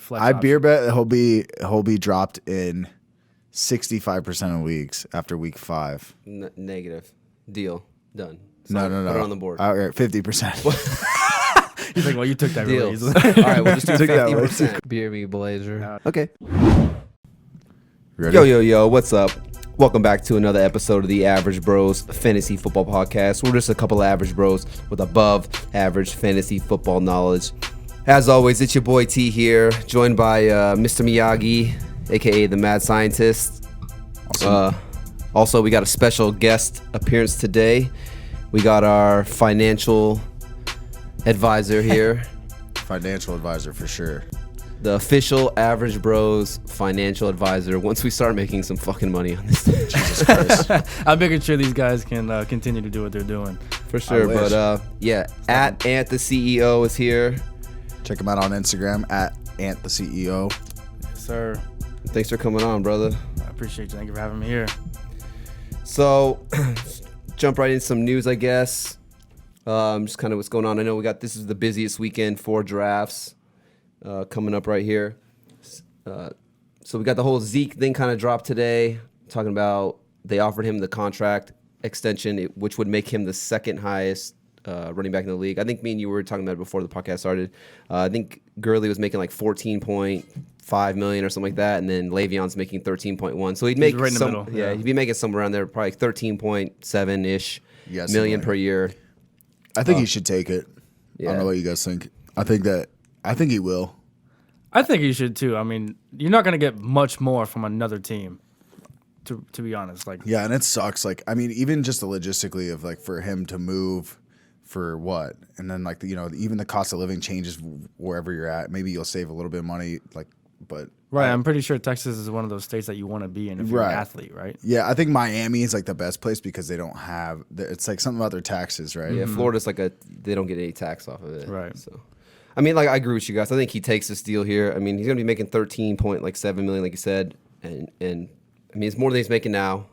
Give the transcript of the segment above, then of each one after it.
flex I option. beer bet he'll be dropped in 65% of leagues after week 5. Negative. Deal. Done. No. Put it on the board. All right, 50%. He's like, well, you took that Deal. really easily. All right, we'll just do Took that 50%. Beer me, Blazer. Okay. Ready? Yo, what's up? Welcome back to another episode of the Average Bros Fantasy Football Podcast. We're just a couple of average bros with above average fantasy football knowledge. As always, it's your boy T here, joined by Mr. Miyagi, aka the Mad Scientist. Awesome. Also, we got a special guest appearance today. We got our financial advisor here. Financial advisor for sure. The official Average Bros financial advisor once we start making some fucking money on this thing. Jesus Christ. I'm making sure these guys can continue to do what they're doing. For sure. But yeah, at Anttheceos is here. Check him out on Instagram at Anttheceos. Yes, sir. Thanks for coming on, brother. I appreciate you. Thank you for having me here. So, jump right into some news, I guess. Just kind of what's going on. I know this is the busiest weekend for drafts coming up right here. So we got the whole Zeke thing kind of dropped today, talking about they offered him the contract extension, which would make him the second highest running back in the league. I think me and you were talking about it before the podcast started. I think Gurley was making like 14.5 million or something like that, and then Le'Veon's making 13.1. So he'd make right in the middle. Yeah, he'd be making somewhere around there, probably 13.7 ish Yes, million right. per year. I think he should take it. Yeah. I don't know what you guys think. I think he will. I think you should too. I mean, you're not going to get much more from another team, to be honest. Like, Yeah, and it sucks. Like, I mean, even just the logistically of like for him to move for what, and then like even the cost of living changes wherever you're at. Maybe you'll save a little bit of money, like, but right. I'm pretty sure Texas is one of those states that you want to be in if you're an Right. athlete, right? Yeah, I think Miami is like the best place because they don't have. It's like something about their taxes, right? Yeah, Florida's like they don't get any tax off of it. Right. So, I mean, like I agree with you guys. I think he takes this deal here. I mean, he's gonna be making 13.7 million, like you said, and I mean it's more than he's making now.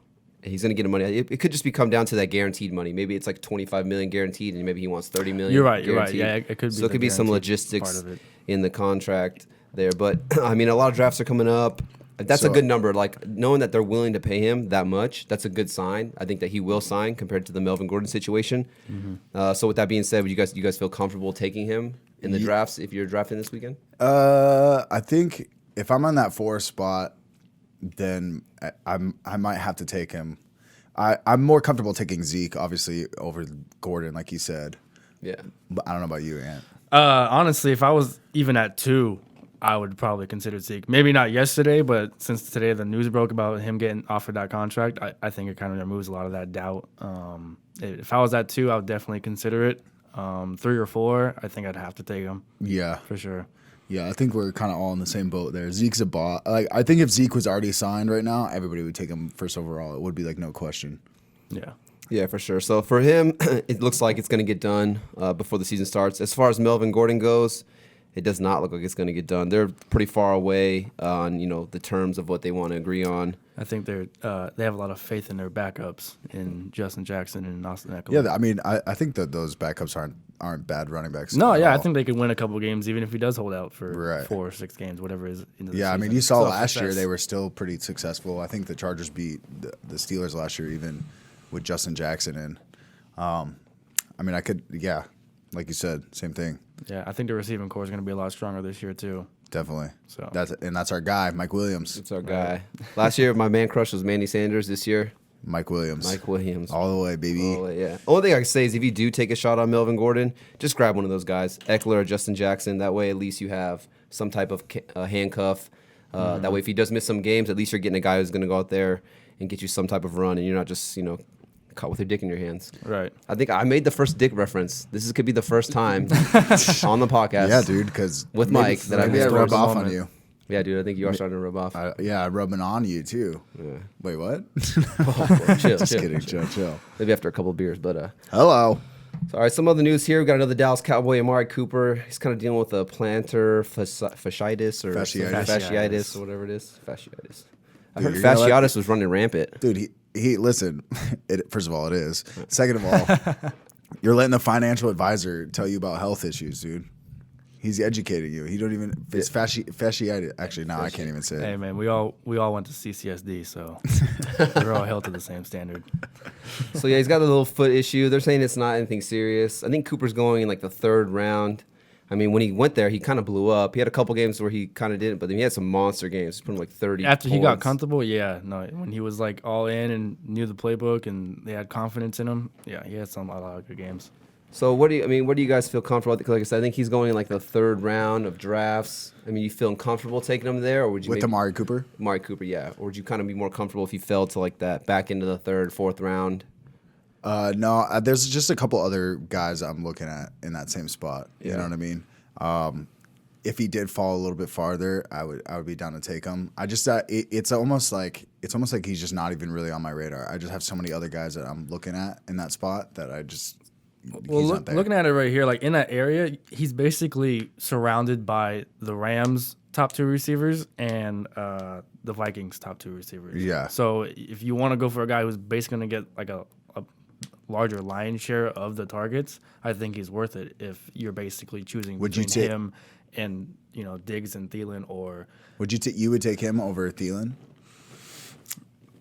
And he's gonna get money. It could just come down to that guaranteed money. Maybe it's like 25 million guaranteed, and maybe he wants 30 million. You're right. Guaranteed. Yeah, it could be. So it the could be some guaranteed logistics part of it. in the contract there. But I mean, a lot of drafts are coming up. That's a So- good number. Like knowing that they're willing to pay him that much, that's a good sign. I think that he will sign compared to the Melvin Gordon situation. So with that being said, would you guys feel comfortable taking him in the drafts if you're drafting this weekend? I think if I'm on that 4 spot, then I might have to take him. I'm more comfortable taking Zeke, obviously, over Gordon, like you said. Yeah. But I don't know about you, Ant. Honestly, if I was even at 2, I would probably consider Zeke. Maybe not yesterday, but since today the news broke about him getting offered that contract, I think it kind of removes a lot of that doubt. If I was at 2, I would definitely consider it. 3 or 4, I think I'd have to take him Yeah. for sure. Yeah, I think we're kind of all in the same boat there. Zeke's a bot. Like, I think if Zeke was already signed right now, everybody would take him first overall. It would be like no question. Yeah. Yeah, for sure. So for him, it looks like it's going to get done before the season starts. As far as Melvin Gordon goes, it does not look like it's going to get done. They're pretty far away on the terms of what they want to agree on. I think they have a lot of faith in their backups in Justin Jackson and Austin Eckler. Yeah, I mean, I think that those backups aren't bad running backs. No, at yeah, I all. think they could win a couple games even if he does hold out for Right. 4 or 6 games, whatever it is. Into the Yeah, I mean, season. you saw Still last year success. they were still pretty successful. I think the Chargers beat the Steelers last year, even with Justin Jackson in. I mean, like you said, same thing. Yeah, I think the receiving core is going to be a lot stronger this year too. Definitely. So That's our guy, Mike Williams. It's our guy. Last year, my man crush was Manny Sanders. This year, Mike Williams. Mike Williams. All the way, baby. Oh, yeah. Only thing I can say is if you do take a shot on Melvin Gordon, just grab one of those guys, Eckler or Justin Jackson. That way, at least you have some type of handcuff. That way, if he does miss some games, at least you're getting a guy who's going to go out there and get you some type of run, and you're not just caught with your dick in your hands. right. I think I made the first dick reference. This could be the first time on the podcast. Yeah, dude, because With Mike that I maybe I missed rub the off on moment. you. Yeah, dude. I think you are starting to rub off. I'm rubbing on you, too. Yeah. Wait, what? Chill, Just chill. kidding. Chill. Maybe after a couple of beers, but Hello. So, all right, some other news here. We got another Dallas Cowboy, Amari Cooper. He's kind of dealing with a plantar fasciitis or Fasciitis. or whatever it is. Fasciitis. I Dude, heard you're gonna let- fasciitis was running rampant. Dude, he listen, first of all, it is. Second of all, you're letting the financial advisor tell you about health issues, dude. He's educating you. He don't even. It's fasciitis. Actually, no, I can't even say Hey it. man, we all went to CCSD, so we're all held to the same standard. So yeah, he's got a little foot issue. They're saying it's not anything serious. I think Cooper's going in like the 3rd round. I mean, when he went there, he kind of blew up. He had a couple games where he kind of didn't, but then he had some monster games. He put him like 30 After he got points. comfortable, yeah, no, when he was like all in and knew the playbook and they had confidence in him, yeah, he had a lot of good games. So what do you guys feel comfortable with? Like I said, I think he's going in like the 3rd round of drafts. I mean, you feeling comfortable taking him there, or would you With Amari Cooper? Amari Cooper, yeah, or would you kind of be more comfortable if he fell to like that back into the 3rd, 4th round? No, there's just a couple other guys I'm looking at in that same spot. You know what I mean? If he did fall a little bit farther, I would be down to take him. I just it's almost like he's just not even really on my radar. I just have so many other guys that I'm looking at in that spot that I just Well, looking at it right here, like in that area, he's basically surrounded by the Rams' top 2 receivers and the Vikings' top 2 receivers. Yeah. So if you want to go for a guy who's basically going to get like a larger lion's share of the targets, I think he's worth it if you're basically choosing between him and Diggs and Thielen, or you would take him over Thielen?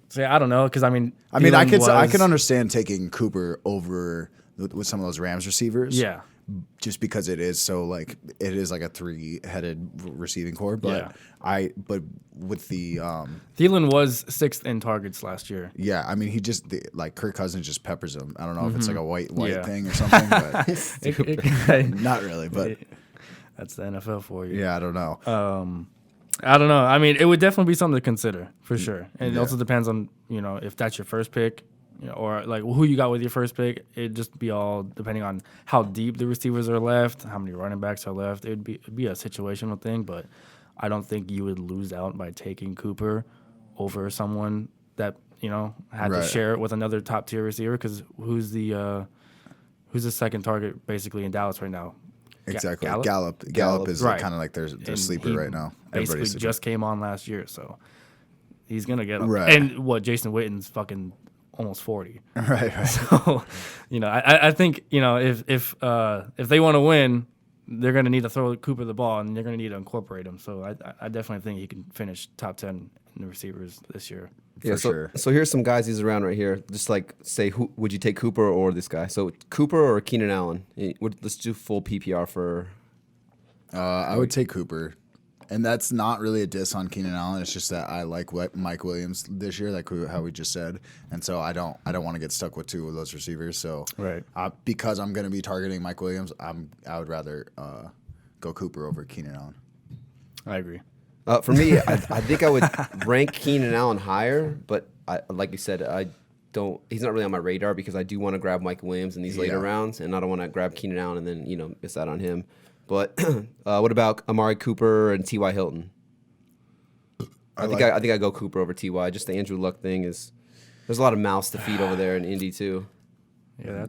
say I don't know, because I mean I can understand taking Cooper over with some of those Rams receivers. Yeah. Just because it is like a 3-headed receiving core, but Yeah. but with the Thielen was 6th in targets last year. yeah, I mean he just like Kirk Cousins just peppers him. I don't know if it's like a white Yeah. thing or something, but not really. But that's the NFL for you. yeah, I don't know. I don't know. I mean, it would definitely be something to consider for sure, and it also depends on if that's your first pick, or like who you got with your first pick. It'd just be all depending on how deep the receivers are left, how many running backs are left. It'd be a situational thing, but I don't think you would lose out by taking Cooper over someone that had to share it with another top tier receiver. Because who's the second target basically in Dallas right now? Exactly. Gallup? Gallup is Right. kind of like their And sleeper he right now. Basically Everybody's just came on last year, so he's gonna get him. Right. And Jason Witten's fucking almost 40. right. So, I think if they want to win, they're gonna need to throw Cooper the ball, and they're gonna need to incorporate him. So I definitely think he can finish top 10 in the receivers this year. Yeah, sure. So here's some guys he's around right here. Just like say, who would you take, Cooper or this guy? So Cooper or Keenan Allen? Let's do full PPR for. I would take Cooper, and that's not really a diss on Keenan Allen. It's just that I like what Mike Williams this year, like how we just said, and so I don't want to get stuck with 2 of those receivers. So Right. Because I'm going to be targeting Mike Williams, I would rather go Cooper over Keenan Allen. I agree. For me, I think I would rank Keenan Allen higher, but like you said, he's not really on my radar because I do want to grab Mike Williams in these later rounds, and I don't want to grab Keenan Allen and then miss out on him. But what about Amari Cooper and T.Y. Hilton? I think I go Cooper over T.Y. Just the Andrew Luck thing there's a lot of mouths to feed over there in Indy too. Yeah,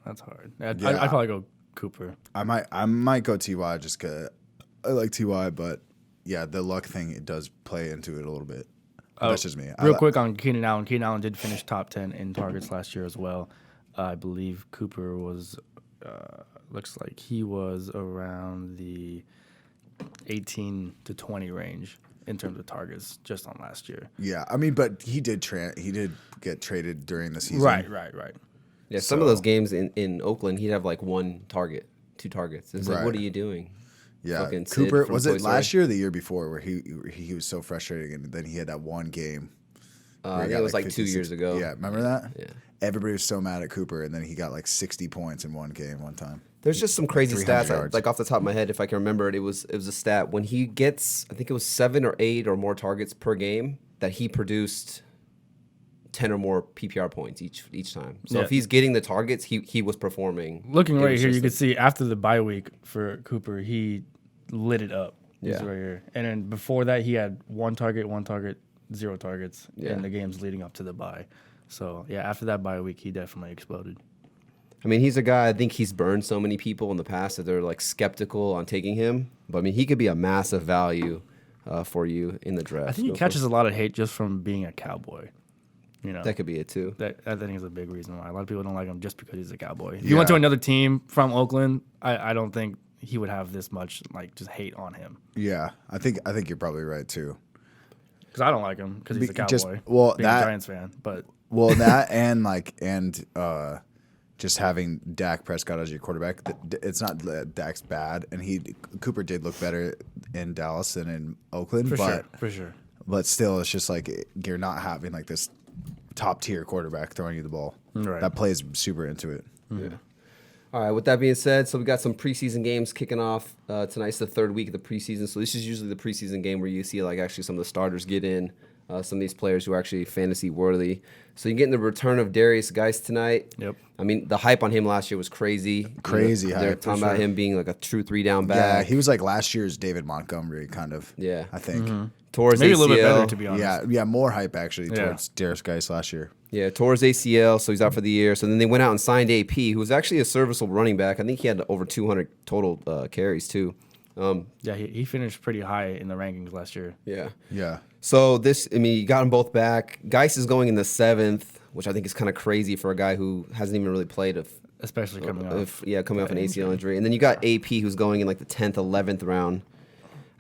that's hard. I'd Yeah. probably go Cooper. I might go Ty just because I like Ty, but yeah, the luck thing it does play into it a little bit. That's just me. Real quick on Keenan Allen. Keenan Allen did finish top 10 in targets last year as well. I believe Cooper was. Looks like he was around the 18 to 20 range in terms of targets just on last year. Yeah, I mean, but he did get traded during the season. Right. Yeah, some of those games in Oakland, he'd have like 1 target, 2 targets. It's like, what are you doing? Yeah, Fucking Sid Cooper from was Toy it Story. last year or the year before where he was so frustrating, and then he had that one game. I think it was like 2 years ago. Yeah, remember that? Yeah. Everybody was so mad at Cooper, and then he got like 60 points in one game one time. There's just some crazy 300 stats, yards. like off the top of my head, if I can remember it. It was a stat when he gets, I think it was 7 or 8 or more targets per game, that he produced 10 or more PPR points each time. So Yeah. if he's getting the targets, he was performing. Looking It right was here, just you can see after the bye week for Cooper, he lit it up. He's Yeah. right here. And then before that, he had 1 target, 0 targets Yeah. in the games leading up to the bye. So, yeah, after that bye week, he definitely exploded. I mean, he's a guy, I think he's burned so many people in the past that they're like skeptical on taking him. But I mean, he could be a massive value for you in the draft. I think he So catches a lot of hate just from being a Cowboy. that could be it too. That I think is a big reason why a lot of people don't like him just because he's a Cowboy. If you went to another team from Oakland, I don't think he would have this much like just hate on him. Yeah, I think you're probably right too. Because I don't like him because he's a Cowboy. Just being that a Giants fan, but that and just having Dak Prescott as your quarterback, it's not that Dak's bad, and Cooper did look better in Dallas than in Oakland, for sure. But still, it's just like you're not having like this top tier quarterback throwing you the ball. Right. That plays super into it. Yeah. All right. With that being said, so we got some preseason games kicking off. Tonight's the third week of the preseason, so this is usually the preseason game where you see like actually some of the starters get in. Some of these players who are actually fantasy worthy. So you're getting the return of Darius Geis tonight. Yep. I mean, the hype on him last year was crazy. Crazy They're hype, talking for about sure. him being like a true 3-down back. Yeah, he was like last year's David Montgomery, kind of. Yeah. I think. Tore his Maybe ACL. a little bit better, to be honest. Yeah, more hype actually Yeah. towards Darius Geis last year. Yeah, tore his ACL, so he's out for the year. So then they went out and signed AP, who was actually a serviceable running back. I think he had over 200 total carries, too. Yeah, he finished pretty high in the rankings last year. Yeah. Yeah. So you got them both back. Geis is going in the 7th, which I think is kind of crazy for a guy who hasn't even really played. Especially coming off. Coming off an ACL injury. And then you got AP, who's going in like the 10th, 11th round.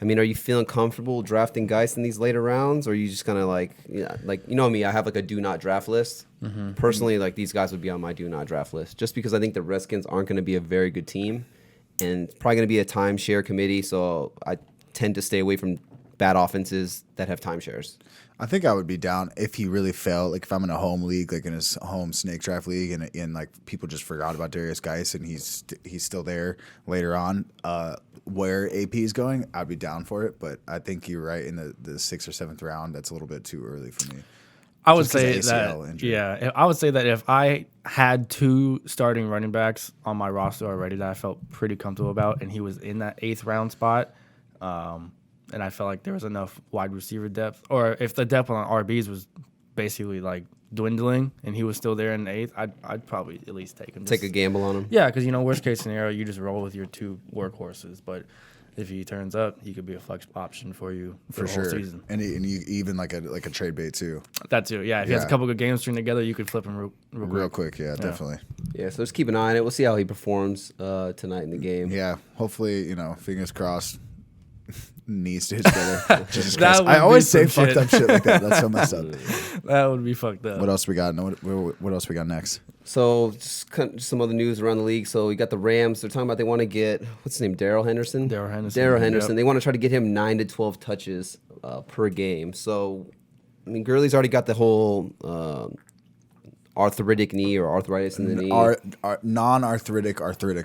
I mean, are you feeling comfortable drafting Geis in these later rounds, or are you just kind of like you know me? I have like a do not draft list. Personally, like these guys would be on my do not draft list, just because I think the Redskins aren't going to be a very good team, and it's probably going to be a timeshare committee. So I tend to stay away from bad offenses that have timeshares. I think I would be down if he really fell. Like if I'm in a home league, like in his home snake draft league, and like people just forgot about Darius Geis, and he's still there later on. Where AP is going, I'd be down for it. But I think you're right in the 6th or 7th round. That's a little bit too early for me. I would Just 'cause say of that. ACL injury. Yeah, I would say that if I had 2 starting running backs on my roster already that I felt pretty comfortable about, and he was in that 8th round spot, and I felt like there was enough wide receiver depth, or if the depth on RBs was basically like dwindling and he was still there in the 8th, I'd probably at least take him. Take a gamble on him. Yeah, because worst case scenario, you just roll with your 2 workhorses, but if he turns up, he could be a flex option for you For the whole sure. season. And you even like a trade bait too. That too, yeah. If he has a Yeah. couple good games string together, you could flip him real quick. Yeah, definitely. Yeah, so just keep an eye on it. We'll see how he performs tonight in the game. Yeah, hopefully, fingers crossed. Knee stitch together. Jesus That Christ. would I always be say some fucked shit. up shit like that. That's so messed up. That would be fucked up. What else we got? What else we got next? So just some other news around the league. So you got the Rams. They're talking about they want to get, what's his name, Darrell Henderson? Darrell Henderson, Darrell Henderson. yep. They want to try to get him 9 to 12 touches per game. So, I mean, Gurley's already got the whole arthritic knee or arthritis in the knee. Non-arthritic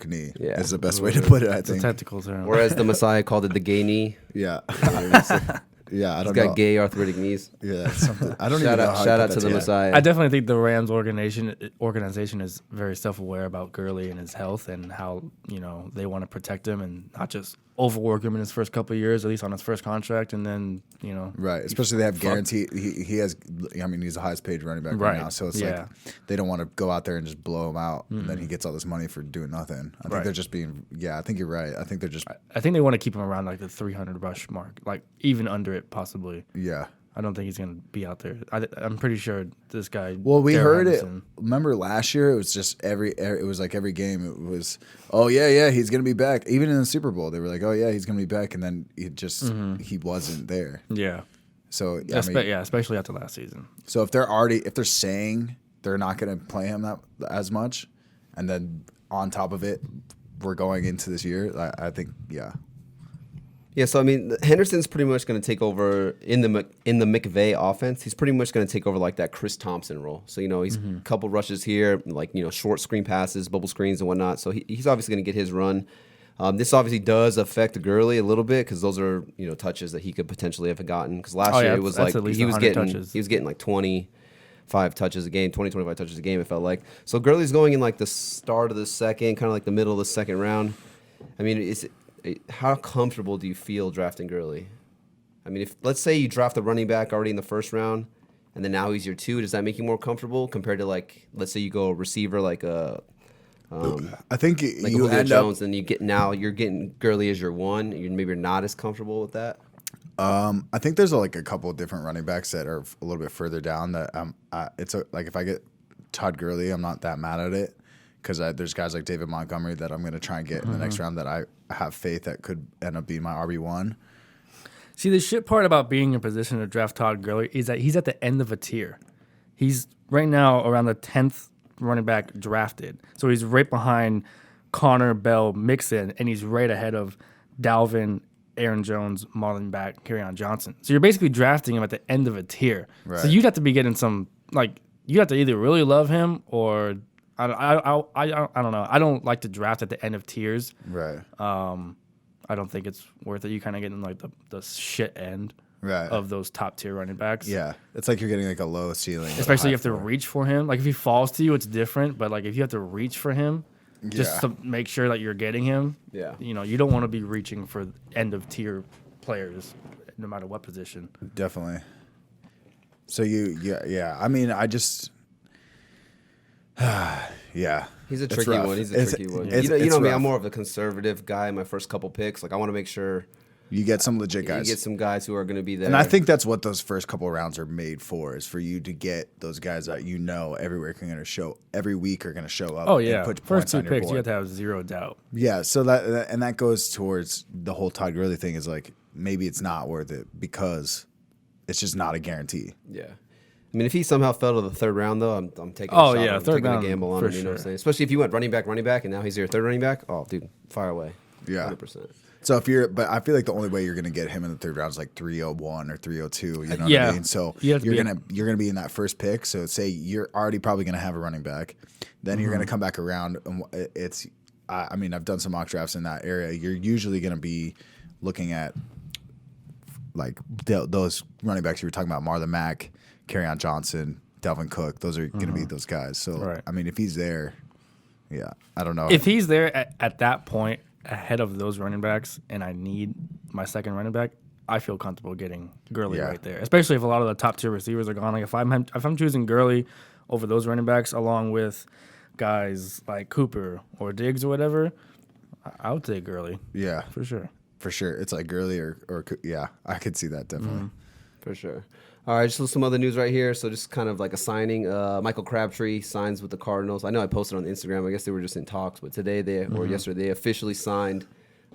knee Yeah. is the best way to put it, I It's a think. technical term. Whereas the Messiah called it the gay knee. Yeah. Yeah, I He's don't got know. gay arthritic knees. Yeah, it's something. I don't even Shout know out, how shout I out put to that the Messiah. I definitely think the Rams organization is very self-aware about Gurley and his health and how they want to protect him and not just overwork him in his first couple of years, at least on his first contract, and then Right, especially they have guaranteed. He has. I mean, he's the highest paid running back right Right, now, so it's yeah. like they don't want to go out there and just blow him out, and then he gets all this money for doing nothing. I think Right. they're just being. Yeah, I think you're right. I think they're just. I think they want to keep him around like the 300 rush mark, like even under it possibly. Yeah. I don't think he's going to be out there. I'm pretty sure this guy. Well, we Darrell heard Henderson- it. Remember last year? It was just it was like every game. It was, oh yeah, he's gonna be back. Even in the Super Bowl, they were like, oh yeah, he's gonna be back, and then he wasn't there. Yeah. So Especially after last season. so if they're saying they're not gonna play him that as much, and then on top of it, we're going into this year. I think Yeah, so I mean, Henderson's pretty much going to take over in the McVay offense. He's pretty much going to take over like that Chris Thompson role. So he's a couple rushes here, like short screen passes, bubble screens, and whatnot. So he's obviously going to get his run. This obviously does affect Gurley a little bit because those are touches that he could potentially have gotten. Because last year it was that's like at least he was 100 getting touches. he was getting like 25 touches a game, 25 touches a game. It felt like. So Gurley's going in like the start of the second, kind of like the middle of the second round. I mean, how comfortable do you feel drafting Gurley? I mean, if let's say you draft a running back already in the first round, and then now he's your 2, does that make you more comfortable compared to like, let's say you go a receiver like a I think like you Julio end up. Jones, and you're getting Gurley as your 1. Maybe you're not as comfortable with that. I think there's like a couple of different running backs that are a little bit further down. That like if I get Todd Gurley, I'm not that mad at it because there's guys like David Montgomery that I'm going to try and get in the next round that I have faith that could end up being my RB1. See, the shit part about being in position to draft Todd Gurley is that he's at the end of a tier. He's right now around the 10th running back drafted. So he's right behind Connor, Bell, Mixon, and he's right ahead of Dalvin, Aaron Jones, Marlon back, Kerryon Johnson. So you're basically drafting him at the end of a tier. Right. So you'd have to be getting some, like, you have to either really love him or I don't know. I don't like to draft at the end of tiers. Right. I don't think it's worth it. You kind of get in like the shit end of those top tier running backs. Yeah. It's like you're getting like a low ceiling. Especially if you have to reach for him. Like if he falls to you, it's different. But like if you have to reach for him, just to make sure that you're getting him. Yeah. You know, you don't want to be reaching for end of tier players, no matter what position. Definitely. So yeah. I mean, I just, yeah. He's a It's tricky rough. one. He's a tricky one. It's You know me, rough. I'm more of a conservative guy in my first couple picks. Like I want to make sure You get some legit you guys. get some guys who are going to be there. And I think that's what those first couple rounds are made for, is for you to get those guys that you know everywhere are going to show every week are going to show up. Oh yeah, and put first points two on your picks, you board. have to have zero doubt. Yeah, so that goes towards the whole Todd Gurley thing. Is like maybe it's not worth it because it's just not a guarantee. Yeah. I mean, if he somehow fell to the third round, though, I'm taking Oh, a shot yeah, on him, third taking round, a gamble on for him. You know what I'm sure. saying? Especially if you went running back, and now he's your third running back. Oh, dude, fire away. Yeah. 100%. So but I feel like the only way you're going to get him in the third round is like 301 or 302. You know what Yeah. I mean? So You have to you're be- gonna be in that first pick. So say you're already probably going to have a running back, then you're going to come back around, and it's. I mean, I've done some mock drafts in that area. You're usually going to be looking at like those running backs you were talking about, Marlon Mack, Kerryon Johnson, Dalvin Cook. Those are going to be those guys. So Right. I mean, if he's there, yeah, I don't know. If he's there at that point ahead of those running backs and I need my second running back, I feel comfortable getting Gurley Yeah. right there. Especially if a lot of the top tier receivers are gone. Like if I'm choosing Gurley over those running backs along with guys like Cooper or Diggs or whatever, I would take Gurley yeah, for sure. for sure. It's like Gurley or yeah, I could see that definitely. For sure. All right, just some other news right here. So just kind of like a signing. Michael Crabtree signs with the Cardinals. I know I posted on Instagram. I guess they were just in talks, but today or yesterday they officially signed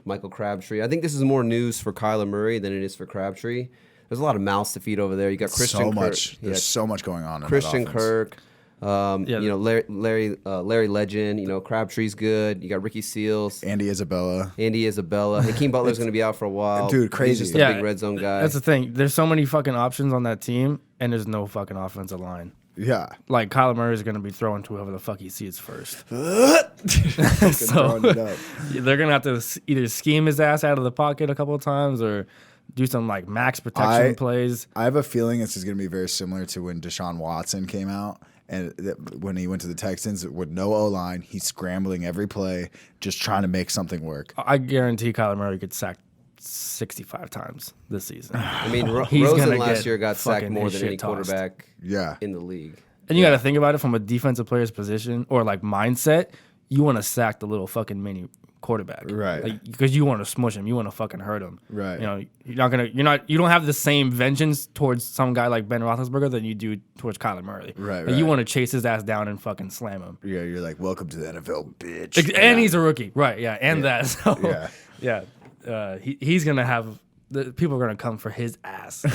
Michael Crabtree. I think this is more news for Kyler Murray than it is for Crabtree. There's a lot of mouths to feed over there. You got Christian So Kirk. much. Yeah, There's so much going on. In Christian that offense. Kirk. Yeah. You know, Larry Legend. You know, Crabtree's good. You got Ricky Seals, Andy Isabella. Andy Isabella. Hakeem Butler's going to be out for a while. Dude, He's crazy. just a Yeah, big red zone guy. That's the thing. There's so many fucking options on that team, and there's no fucking offensive line. Yeah. Like Kyler Murray is going to be throwing to whoever the fuck he sees first. Throwing it up. They're going to have to either scheme his ass out of the pocket a couple of times or do some like max protection plays. I have a feeling this is going to be very similar to when Deshaun Watson came out. And when he went to the Texans with no O-line, he's scrambling every play, just trying to make something work. I guarantee Kyler Murray gets sacked 65 times this season. I mean, He's Rosen gonna last get year got sacked fucking more his than shit any tossed. quarterback Yeah. in the league. And you got to think about it from a defensive player's position or like mindset. You want to sack the little fucking mini quarterback, Right. Like, because you want to smush him, you want to fucking hurt him, Right. You know, you don't have the same vengeance towards some guy like Ben Roethlisberger than you do towards Kyler Murray, Right, Like, you right. want to chase his ass down and fucking slam him. Yeah, you're like, welcome to the NFL, bitch. And he's a rookie, right? Yeah, and that. So, Yeah. he's gonna have the people are gonna come for his ass,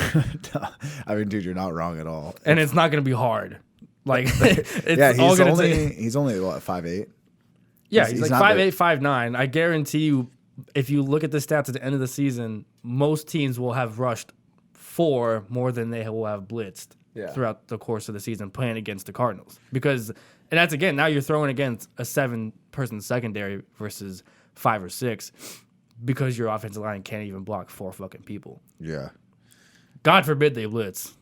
I mean, dude, you're not wrong at all. and it's not gonna be hard. Like, it's Yeah, all he's gonna only take. he's only what, 5'8"? Yeah, he's he's like not 5'8", 5'9". I guarantee you, if you look at the stats at the end of the season, most teams will have rushed 4 more than they will have blitzed throughout the course of the season playing against the Cardinals. Because, and that's again, now you're throwing against a 7-person secondary versus 5 or 6 because your offensive line can't even block 4 fucking people. Yeah. God forbid they blitz.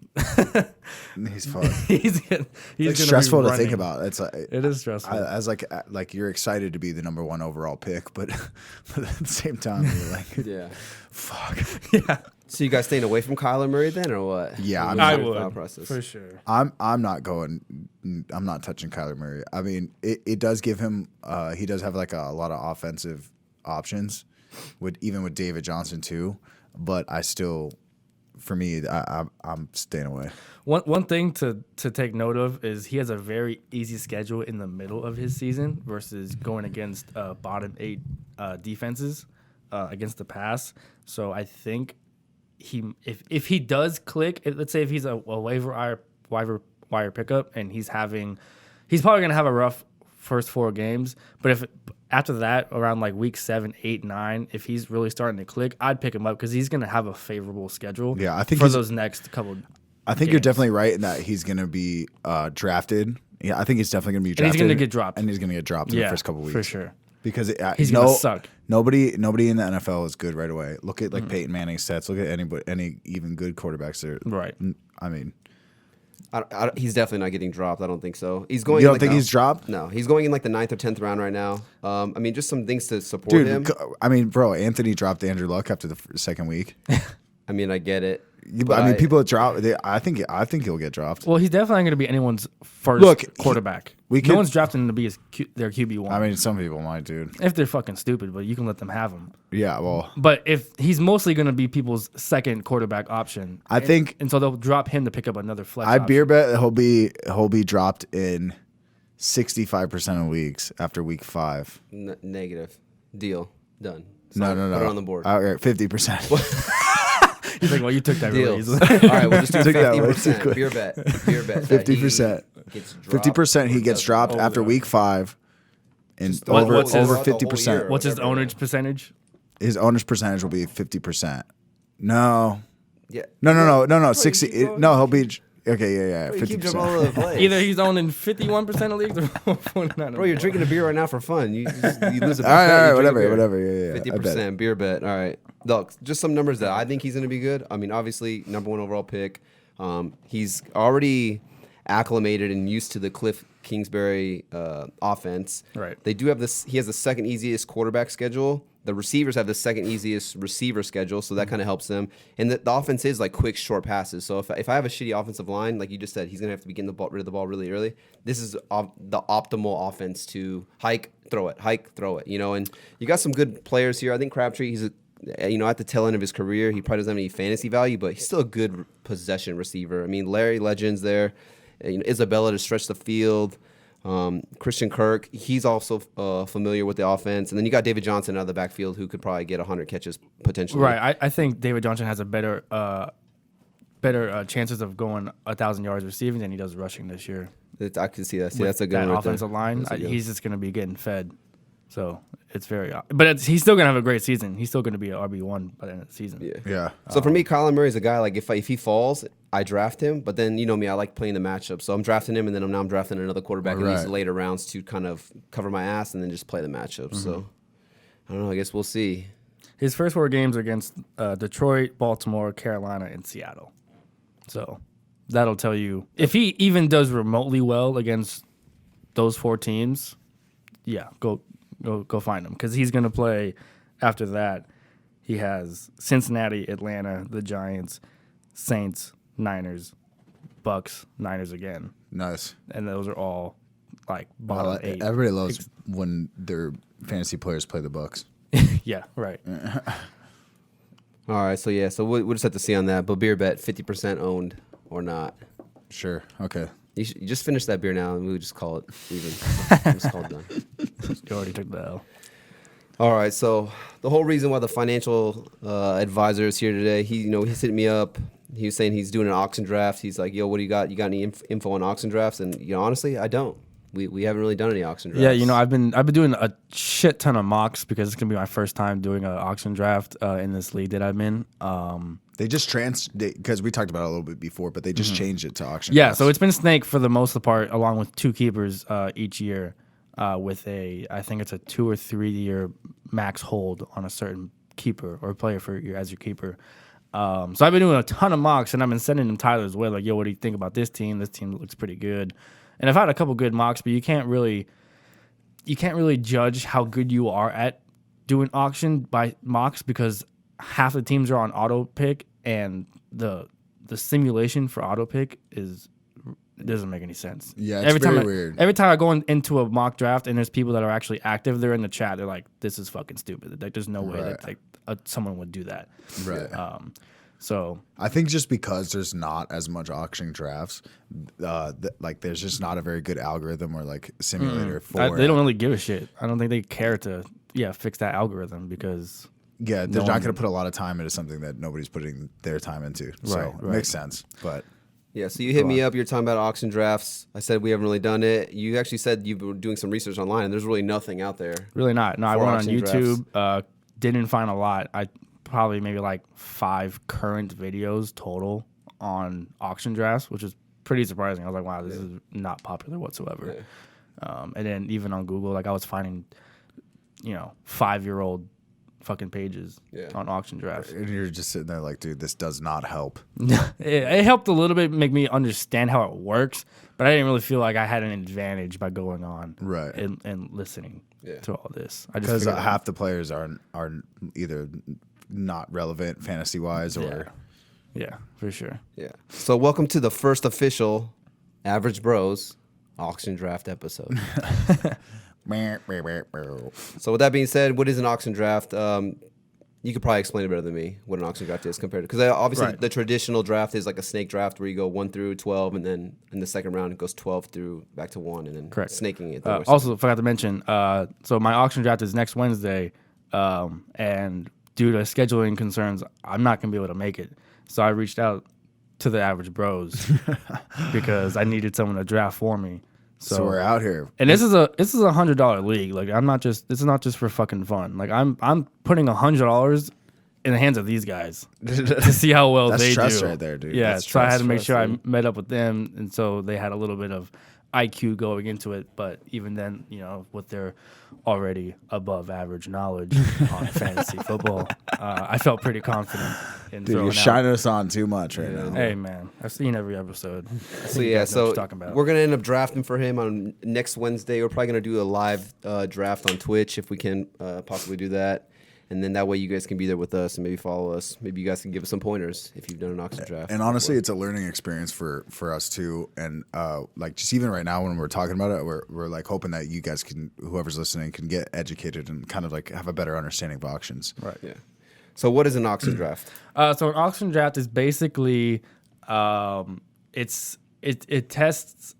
He's fun. he's It's gonna stressful be to think running. about. It's like, It is stressful. as like you're excited to be the number 1 overall pick, but at the same time you're like, Yeah. fuck. yeah, So you guys staying away from Kyler Murray then, or what? Yeah, What's I your would thought process? for sure. I'm not touching Kyler Murray. I mean, it does give him he does have like a lot of offensive options even with David Johnson too, but I still for me, I'm staying away. One thing to take note of is he has a very easy schedule in the middle of his season versus going against bottom 8 defenses against the pass. So I think if he does click, let's say if he's a waiver wire pickup and he's probably gonna have a rough first 4 games. But if after that, around like week 7, 8, 9, if he's really starting to click, I'd pick him up because he's gonna have a favorable schedule. Yeah, I think for those next couple. I think you're definitely right in that he's gonna be drafted. Yeah, I think he's definitely gonna be drafted. And he's gonna get dropped. And he's gonna get dropped in the first couple weeks for sure. Because he's gonna suck. Nobody in the NFL is good right away. Look at like Peyton Manning's stats. Look at any even good quarterbacks there. Right. I mean, he's definitely not getting dropped. I don't think so. He's going. You don't think he's dropped? No, he's going in like the 9th or 10th round right now. I mean, just some things to support him. I mean, bro, Anthony dropped Andrew Luck after the second week. I mean, I get it. I mean, people that drop. I think he'll get dropped. Well, he's definitely not going to be anyone's first quarterback. No one's drafting him to be their QB1. I mean, some people might, dude. If they're fucking stupid, but you can let them have him. Yeah, well. But if he's mostly going to be people's second quarterback option, I think, and so they'll drop him to pick up another flex. I beer bet he'll be dropped in 65% of leagues after week 5. Negative. Deal. Done. No. Put it on the board. All right, 50%. He's like, well, you took that Deal. really easily. All right, we'll just do Took that way 50%. too Beer bet. 50%. 50% he gets dropped after week 5. And over 50%. What's his ownerage percentage? His owner's percentage will be 50%. No. Yeah. No. 60. No, he'll be. Okay, yeah. Bro, you keep jumping all over the 50%. place. Either he's owning 51% of leagues or 49%. Bro, you're drinking a beer right now for fun. You lose a bet. All right, whatever. Yeah. 50% beer bet. All right. Look, just some numbers that I think he's going to be good. I mean, obviously, number 1 overall pick. He's already acclimated and used to the Cliff Kingsbury offense. Right. They do have this. He has the second easiest quarterback schedule. The receivers have the second easiest receiver schedule, so that kind of helps them. And the offense is like quick, short passes. So if I have a shitty offensive line, like you just said, he's going to have to be getting rid of the ball really early. This is the optimal offense to hike, throw it, you know. And you got some good players here. I think Crabtree, he's at the tail end of his career, he probably doesn't have any fantasy value, but he's still a good possession receiver. I mean, Larry Legend's there. Isabella to stretch the field. Christian Kirk, he's also familiar with the offense. And then you got David Johnson out of the backfield who could probably get 100 catches potentially. Right. I think David Johnson has a better chances of going 1,000 yards receiving than he does rushing this year. I can see that. See, that's a good that one. Offensive line, he's just going to be getting fed. So it's very, but he's still gonna have a great season. He's still gonna be an RB1 by the end of the season. Yeah. So for me, Kyler Murray's a guy like if he falls, I draft him. But then you know me, I like playing the matchup. So I'm drafting him, and then I'm drafting another quarterback in these later rounds to kind of cover my ass and then just play the matchup. So I don't know. I guess we'll see. His first 4 games are against Detroit, Baltimore, Carolina, and Seattle. So that'll tell you if he even does remotely well against those 4 teams. Yeah, go find him because he's going to play after that. He has Cincinnati, Atlanta, the Giants, Saints, Niners, Bucks, Niners again. Nice. And those are all like bottom 8. Everybody loves when their fantasy players play the Bucks. Yeah, right. All right, so we'll just have to see on that. But beer bet 50% owned or not. Sure. Okay. You just finish that beer now, and we'll just call it even. Just call it done. You already took the L. All right, so the whole reason why the financial advisor is here today, he's hitting me up. He was saying he's doing an auction draft. He's like, "Yo, what do you got? You got any info on auction drafts?" And honestly, I don't. We haven't really done any auction drafts. Yeah, I've been doing a shit ton of mocks because it's gonna be my first time doing an auction draft in this league that I'm in. They just because we talked about it a little bit before, but they just changed it to auction. Yeah, drafts. so it's been snake for the most part, along with 2 keepers each year, with I think it's a 2 or 3 year max hold on a certain keeper or player as your keeper. So I've been doing a ton of mocks, and I've been sending them Tyler's way, like, yo, what do you think about this team? This team looks pretty good. And I've had a couple good mocks, but you can't really judge how good you are at doing auction by mocks because half the teams are on auto pick, and the simulation for auto pick doesn't make any sense. Yeah, it's very weird. Every time I go into a mock draft and there's people that are actually active, they're in the chat. They're like, "This is fucking stupid. Like, there's no way that someone would do that." Right. So I think just because there's not as much auction drafts, like there's just not a very good algorithm or like simulator for they don't really give a shit. I don't think they care to fix that algorithm because they're not going to put a lot of time into something that nobody's putting their time into. So it makes sense. But yeah, so you hit me up. You're talking about auction drafts. I said we haven't really done it. You actually said you were doing some research online, and there's really nothing out there. Really not. No, I went on YouTube. Didn't find a lot. I probably maybe like 5 current videos total on auction drafts, which is pretty surprising. I was like, wow, this is not popular whatsoever. Yeah. And then even on Google, like I was finding, 5-year-old fucking pages on auction drafts. And you're just sitting there like, dude, this does not help. It helped a little bit make me understand how it works, but I didn't really feel like I had an advantage by going on and listening to all this. Because half the players are either not relevant fantasy wise or for sure. Yeah. So welcome to the first official Average Bros auction draft episode. So with that being said, what is an auction draft? You could probably explain it better than me what an auction draft is compared to, because obviously the traditional draft is like a snake draft where you go 1 through 12, and then in the second round it goes 12 through back to 1, and then snaking it. Also, forgot to mention, so my auction draft is next Wednesday, and due to scheduling concerns, I'm not gonna be able to make it. So I reached out to the Average Bros because I needed someone to draft for me. So we're out here, and this is a $100 league. Like this is not just for fucking fun. Like I'm putting $100 in the hands of these guys to see how well That's they trust do. Right there, dude. Yeah, That's so I had to make sure dude. I met up with them, and so they had a little bit of IQ going into it. But even then, with their already above average knowledge on fantasy football, I felt pretty confident. Dude, you're shining us on too much right now. Hey man, I've seen every episode. So yeah, so we're gonna end up drafting for him on next Wednesday. We're probably gonna do a live draft on Twitch if we can possibly do that. And then that way you guys can be there with us and maybe follow us. Maybe you guys can give us some pointers if you've done an auction draft. And honestly, it's a learning experience for us too. And like just even right now when we're talking about it, we're like hoping that you guys can, whoever's listening, can get educated and kind of like have a better understanding of auctions. Right. Yeah. So what is an auction draft? So an auction draft is basically it tests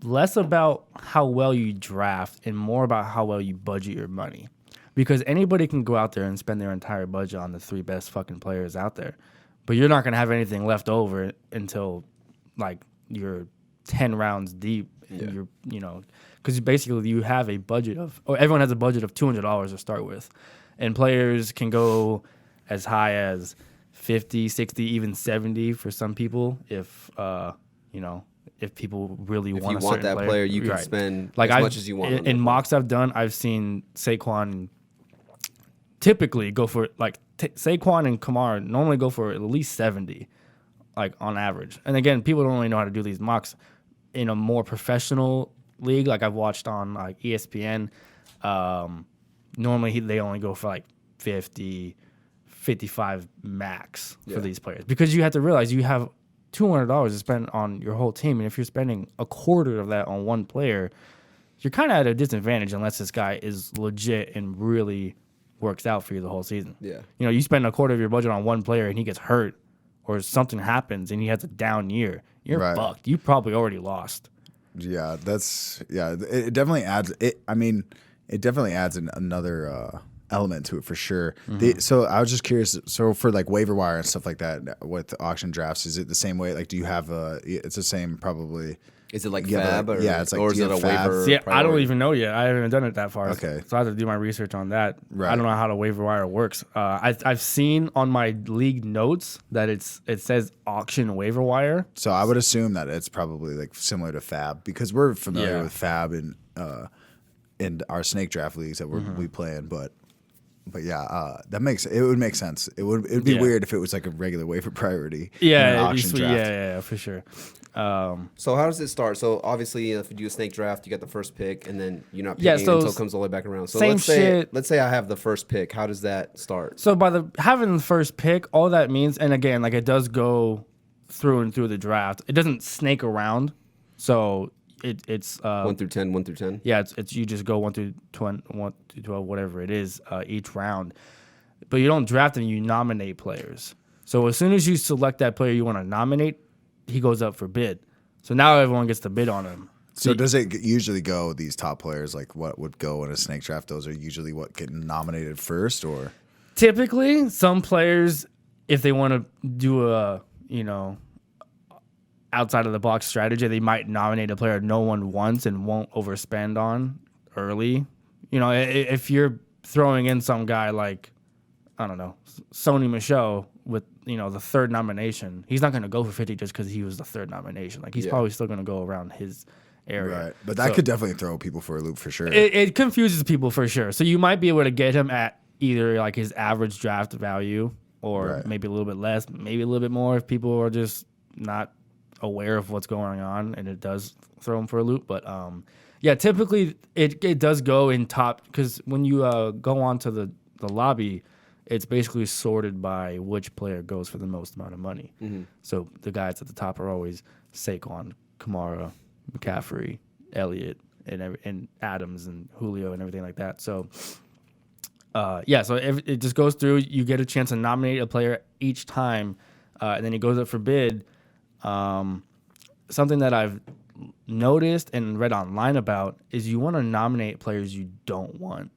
less about how well you draft and more about how well you budget your money. Because anybody can go out there and spend their entire budget on the 3 best fucking players out there. But you're not going to have anything left over until, like, you're 10 rounds deep. And you're, because basically you have a budget everyone has a budget of $200 to start with. And players can go as high as 50, 60, even 70 for some people if, if people really want a certain that player, you can spend like as much as you want. In mocks I've done, I've seen Saquon typically go for Saquon and Kamara normally go for at least 70, like on average. And again, people don't really know how to do these mocks in a more professional league. Like I've watched on like ESPN. Normally they only go for like 50, 55 max for these players because you have to realize you have $200 to spend on your whole team, and if you're spending a quarter of that on one player, you're kind of at a disadvantage unless this guy is legit and really works out for you the whole season. Yeah. You spend a quarter of your budget on one player and he gets hurt or something happens and he has a down year, you're fucked. You probably already lost. Yeah, it definitely adds it. I mean, it definitely adds another element to it for sure. So I was just curious. So for like waiver wire and stuff like that with auction drafts, is it the same way? Like, do you have it's the same probably? Is it like Fab? It's like, or is it a waiver? See, I don't even know yet. I haven't done it that far. Okay. So I have to do my research on that. Right. I don't know how the waiver wire works. I've seen on my league notes that it says auction waiver wire. So I would assume that it's probably like similar to Fab because we're familiar with Fab in our snake draft leagues that we play in, but it would make sense. It'd be weird if it was like a regular waiver priority. Yeah, in an auction draft. Yeah, for sure. So how does it start? So obviously, if you do a snake draft, you get the first pick, and then you're not picking until it comes all the way back around. So let's say I have the first pick. How does that start? So by having the first pick, all that means, and again, like it does go through and through the draft. It doesn't snake around. So it's 1 through 10, 1 through 10. Yeah, it's you just go 1 through 12, whatever it is, each round. But you don't draft them; you nominate players. So as soon as you select that player you want to nominate, he goes up for bid. So now everyone gets to bid on him. So does it usually go these top players, like what would go in a snake draft? Those are usually what get nominated first, or typically some players, if they want to do a outside of the box strategy, they might nominate a player no one wants and won't overspend on early. If you're throwing in some guy like, I don't know, Sony Michel with, the third nomination, he's not going to go for 50 just because he was the third nomination. Like, he's probably still going to go around his area. Right. But that could definitely throw people for a loop for sure. It confuses people for sure. So you might be able to get him at either like his average draft value or maybe a little bit less, maybe a little bit more if people are just not aware of what's going on, and it does throw them for a loop. But typically it does go in top, because when you go onto the lobby, it's basically sorted by which player goes for the most amount of money. Mm-hmm. So the guys at the top are always Saquon, Kamara, McCaffrey, Elliott, and Adams and Julio and everything like that. So so it just goes through. You get a chance to nominate a player each time, and then it goes up for bid. Something that I've noticed and read online about is you want to nominate players you don't want,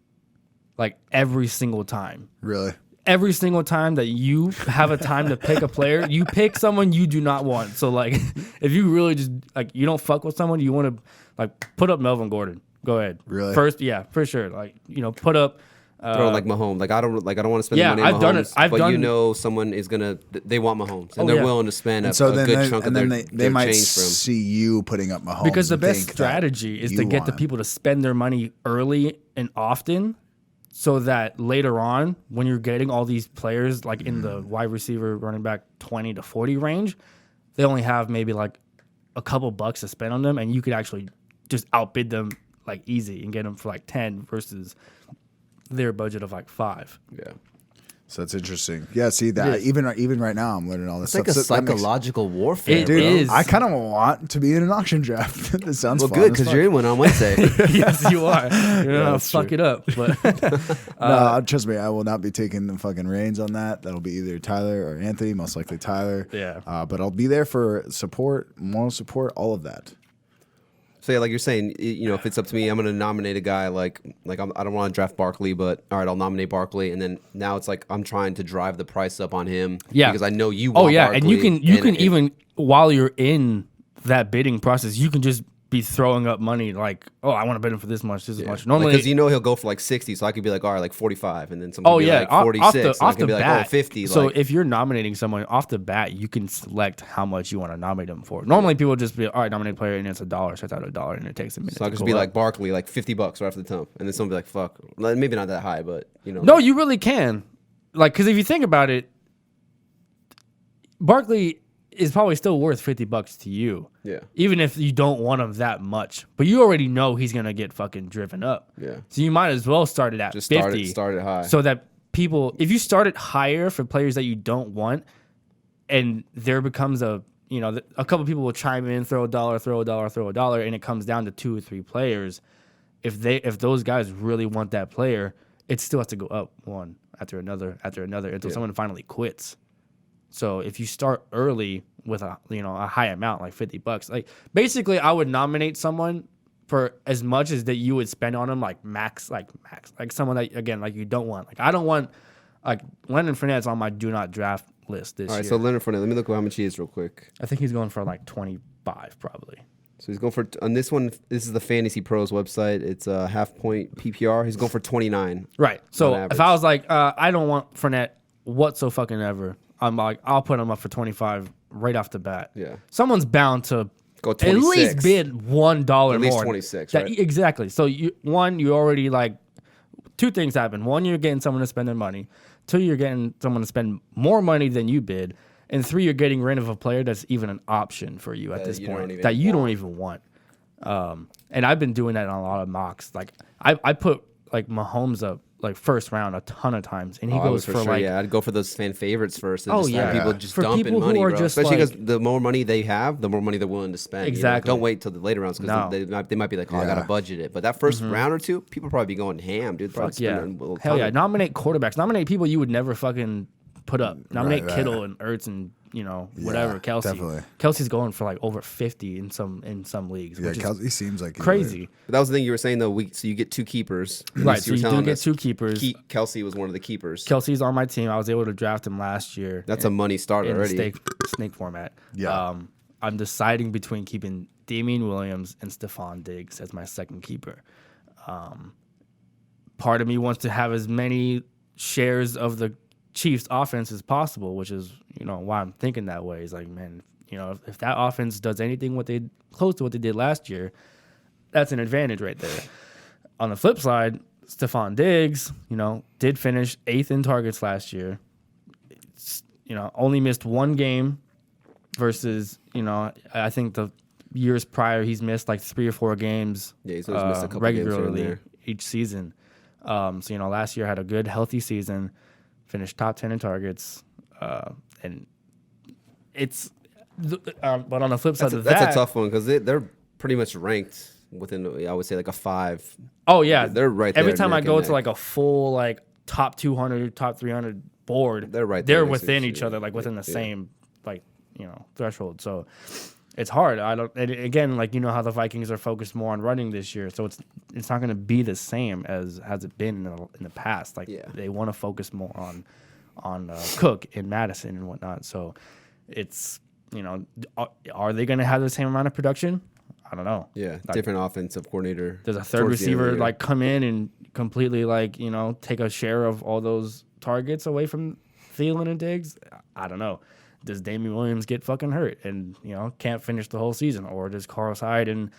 like every single time. Really? Every single time that you have a time to pick a player, you pick someone you do not want. So like, if you really just like you don't fuck with someone, you want to like put up Melvin Gordon. Go ahead. Really? First, yeah, for sure. Like, put up. Throw like Mahomes. Like I don't want to spend money on I've Mahomes. done it. But someone is gonna. They want Mahomes, and they're willing to spend a good chunk of their they might change for him. see you putting up Mahomes. Because the best strategy is to get the people to spend their money early and often, so that later on, when you're getting all these players like in the wide receiver, running back 20 to 40 range, they only have maybe like a couple bucks to spend on them, and you could actually just outbid them like easy and get them for like 10 versus their budget of like 5. Yeah. So that's interesting. Yeah, see that even right now I'm learning all this it's stuff. Like a psychological warfare. It is. I kind of want to be in an auction draft. This sounds fun. Good because you're in one on Wednesday. Yes, you are. You're gonna fuck it up. But no, trust me, I will not be taking the fucking reins on that. That'll be either Tyler or Anthony, most likely Tyler. Yeah. But I'll be there for support, moral support, all of that. So yeah, like you're saying, if it's up to me, I'm gonna nominate a guy like I don't want to draft Barkley, but all right, I'll nominate Barkley, and then now it's like I'm trying to drive the price up on him. Yeah, because I know you want. Oh yeah, Barkley, and you can even while you're in that bidding process, you can just be throwing up money like, oh, I want to bid him for this much, much. Normally, because he'll go for like 60, so I could be like, all right, like 45, and then someone could be like 46, off the be bat, like, oh, 50. So like, if you're nominating someone off the bat, you can select how much you want to nominate them for. Normally, people just be all right, nominate a player, and it's $1, starts out $1, and it takes a minute. So I could just be like Barkley, like $50 right off the top, and then someone be like, fuck, maybe not that high, but No, you really can, like, because if you think about it, Barkley is probably still worth $50 to you. Yeah. Even if you don't want him that much. But you already know he's going to get fucking driven up. Yeah. So you might as well start it at just 50. Start it high. So that people, if you start it higher for players that you don't want, and there becomes a couple people will chime in, throw a dollar, and it comes down to 2 or 3 players. If those guys really want that player, it still has to go up one after another until someone finally quits. So if you start early with a high amount like $50, like basically I would nominate someone for as much as that you would spend on them, like max, like someone that again like you don't want. Like I don't want like Leonard Fournette's on my do not draft list this year. All right, so Leonard Fournette, let me look at how much he is real quick. I think he's going for like 25 probably. So he's going for on this one. This is the Fantasy Pros website. It's a half point PPR. He's going for 29. Right. So if I was like, I don't want Fournette whatsoever. I'm like, I'll put him up for 25 right off the bat. Yeah. Someone's bound to go 26. At least bid $1 more. At least 26, right? Exactly. So you already like, 2 things happen. 1, you're getting someone to spend their money. 2, you're getting someone to spend more money than you bid. And 3, you're getting rid of a player that's even an option for you at this point that you don't even want. And I've been doing that on a lot of mocks. Like I put like Mahomes up like first round a ton of times, and he goes for like I'd go for those fan favorites first. And people just for dumping people money, who are bro. just Especially like, because the more money they have, the more money they're willing to spend. Exactly. Don't wait till the later rounds because they might be like, oh, I gotta budget it. But that first round or two, people probably be going ham, dude. Probably Hell yeah, nominate quarterbacks, nominate people you would never fucking put up. Nominate Right. Kittle and Ertz and whatever. Yeah, Kelsey. definitely. Kelsey's going for like over 50 in some leagues. Yeah, which is Kelsey seems like he's crazy. But that was the thing you were saying though. So you get 2 keepers, Right, so were you do telling get us 2 keepers. Kelsey was one of the keepers. Kelsey's on my team. I was able to draft him last year. That's a money start in already. the snake format. Yeah. I'm deciding between keeping Damian Williams and Stephon Diggs as my second keeper. Part of me wants to have as many shares of the Chiefs offense as possible, which is, why I'm thinking that way. Is like, man, if that offense does anything close to what they did last year, that's an advantage right there. On the flip side, Stephon Diggs, did finish 8th in targets last year. Only missed 1 game versus, I think the years prior he's missed like 3 or 4 games Yeah, he's always missed a couple games here and regularly there. each season. So, last year had a good, healthy season, finished top 10 in targets. And it's, but on the flip side of that. That's a tough one because they're pretty much ranked within, I would say, like a 5. Oh, yeah. They're right there. Every time I neck go and to neck. like a full, like top 200, top 300 board, They're right there They're next to within each each other. other, like within the Yeah. same, like, threshold. So it's hard. And again, like, how the Vikings are focused more on running this year. So it's not going to be the same as has it been in the past. Like, Yeah. they want to focus more on Cook and Madison and whatnot. So it's, are they going to have the same amount of production? I don't know. Yeah, Like, different offensive coordinator. does a third towards the end of the receiver year. like come in and completely like take a share of all those targets away from Thielen and Diggs? I don't know. Does Damian Williams get fucking hurt and can't finish the whole season, or does Carlos Hyde and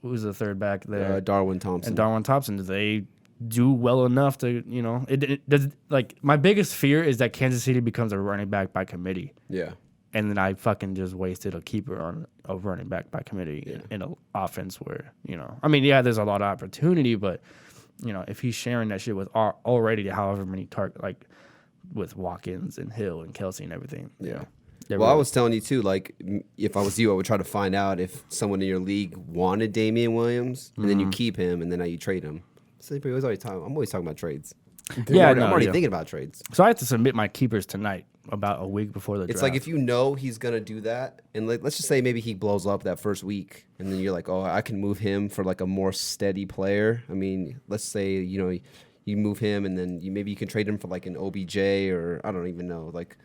who's the third back there Darwin Thompson. and Darwin Thompson, do they do well enough to it does, like, my biggest fear is that Kansas City becomes a running back by committee. Yeah. And then I fucking just wasted a keeper on a running back by committee in an offense where, there's a lot of opportunity, but, if he's sharing that shit with already however many like with Watkins and Hill and Kelsey and everything. Yeah. they're Well, I really- was telling you too, like, if I was you, I would try to find out if someone in your league wanted Damian Williams, and then you keep him, and then now you trade him. So I'm always talking about trades. Yeah, I'm already yeah. thinking about trades. So I have to submit my keepers tonight, about a week before the draft. It's like if you know he's gonna do that, and let's just say maybe he blows up that first week, and then you're like, oh, I can move him for like a more steady player. I mean, let's say you move him, and then maybe you can trade him for like an OBJ or I don't even know, like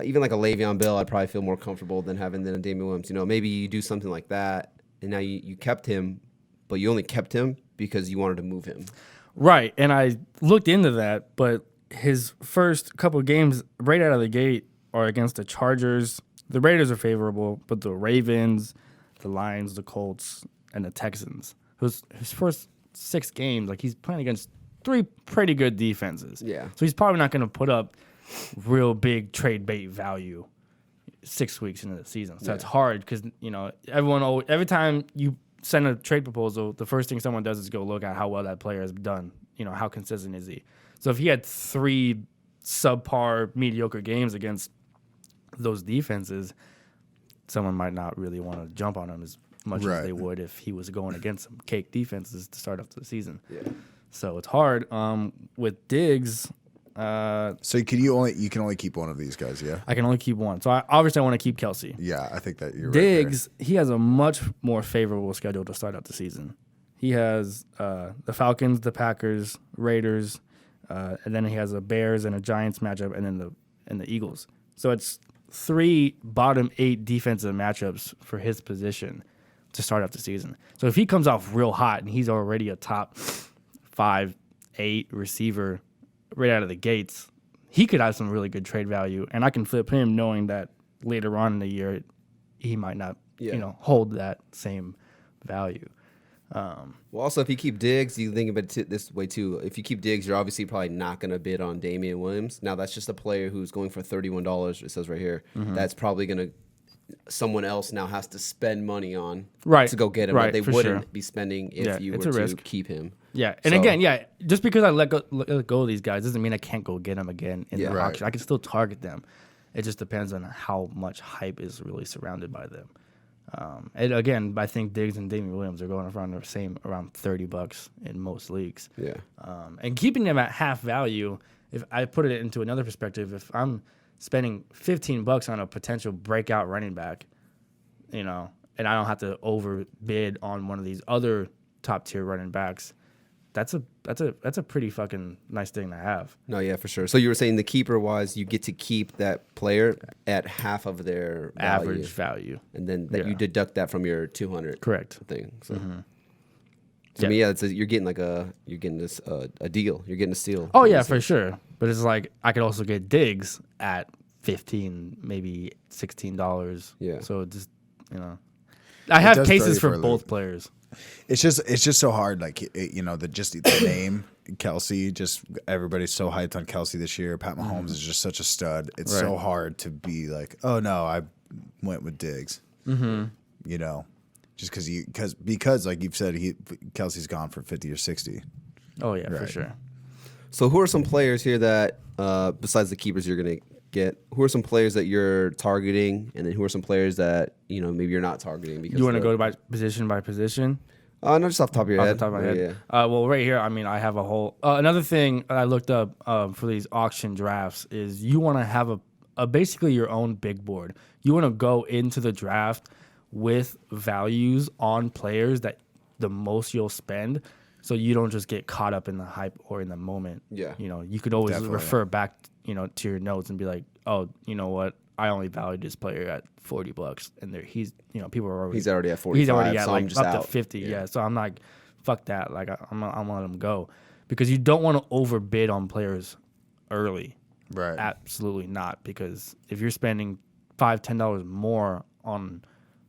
even like a Le'Veon Bell. I'd probably feel more comfortable than having a Damian Williams. Maybe you do something like that, and now you kept him, but you only kept him because you wanted to move him. Right, and I looked into that, but his first couple of games right out of the gate are against the Chargers. The Raiders are favorable, but the Ravens, the Lions, the Colts, and the Texans. His first 6 games, like, he's playing against 3 pretty good defenses. Yeah. So he's probably not going to put up real big trade bait value 6 weeks into the season. So it's hard because, every time you send a trade proposal, the first thing someone does is go look at how well that player has done. How consistent is he? So if he had 3 subpar, mediocre games against those defenses, someone might not really want to jump on him as much Right. as they would if he was going against some cake defenses to start off the season. Yeah. So it's hard. With Diggs, So you can only keep one of these guys, yeah? I can only keep one. So obviously I want to keep Kelsey. Yeah, I think that you're Diggs, he has a much more favorable schedule to start out the season. He has the Falcons, the Packers, Raiders, and then he has a Bears and a Giants matchup, and then the Eagles. So it's 3 bottom 8 defensive matchups for his position to start off the season. So if he comes off real hot and he's already a top 5, 8 receiver right out of the gates, he could have some really good trade value, and I can flip him knowing that later on in the year he might not, hold that same value. Well, also, if you keep Diggs, you think about it this way too. If you keep Diggs, you're obviously probably not going to bid on Damian Williams. Now, that's just a player who's going for $31. It says right here. That's probably going to someone else now has to spend money on to go get him. Right, That they for wouldn't sure. be spending if you it's were a to risk. keep him. Yeah, and So- again, just because I let go of these guys doesn't mean I can't go get them again in the Right. auction. I can still target them. It just depends on how much hype is really surrounded by them. And again, I think Diggs and Damian Williams are going around the same, around $30 in most leagues. Yeah. And keeping them at half value if I put it into another perspective, if I'm spending $15 on a potential breakout running back, you know, and I don't have to overbid on one of these other top tier running backs, that's a pretty fucking nice thing to have. No, yeah, for sure. So you were saying the keeper wise, you get to keep that player at half of their Average value. and then that you deduct that from your 200 Correct thing. So, Yeah. I mean, yeah, you're getting like a deal. You're getting a steal. Oh yeah, for sure. But it's like I could also get Diggs at $15, maybe $16. Yeah. So just, you know, I have does cases throw you for for a both loop. players. It's just so hard. Like you know, the name Kelsey. Just everybody's so hyped on Kelsey this year. Pat Mahomes is just such a stud. It's so Right. hard to be like, oh no, I went with Diggs. You know, just because like you've said, Kelsey's gone for 50 or 60. Oh yeah, for Right. sure. So who are some players here that, besides the keepers you're going to get, who are some players that you're targeting, and then who are some players that, you know, maybe you're not targeting? Because You want to go by position? not just off the top of your Off head. the top of my Yeah, head. yeah. Well, right here, I mean, I have a whole. Another thing I looked up for these auction drafts is you want to have a basically your own big board. You want to go into the draft with values on players that the most you'll spend, so you don't just get caught up in the hype or in the moment. Yeah. You know, you could always Definitely. refer back, you know, to your notes and be like, oh, you know what? I only valued this player at $40, and he's, you know, people are already He's already at 45. He's already at so I'm like just up out. to 50. Yeah. So I'm like, fuck that. Like I'm gonna let him go because you don't want to overbid on players early. Right. Absolutely not. Because if you're spending $5-10 more on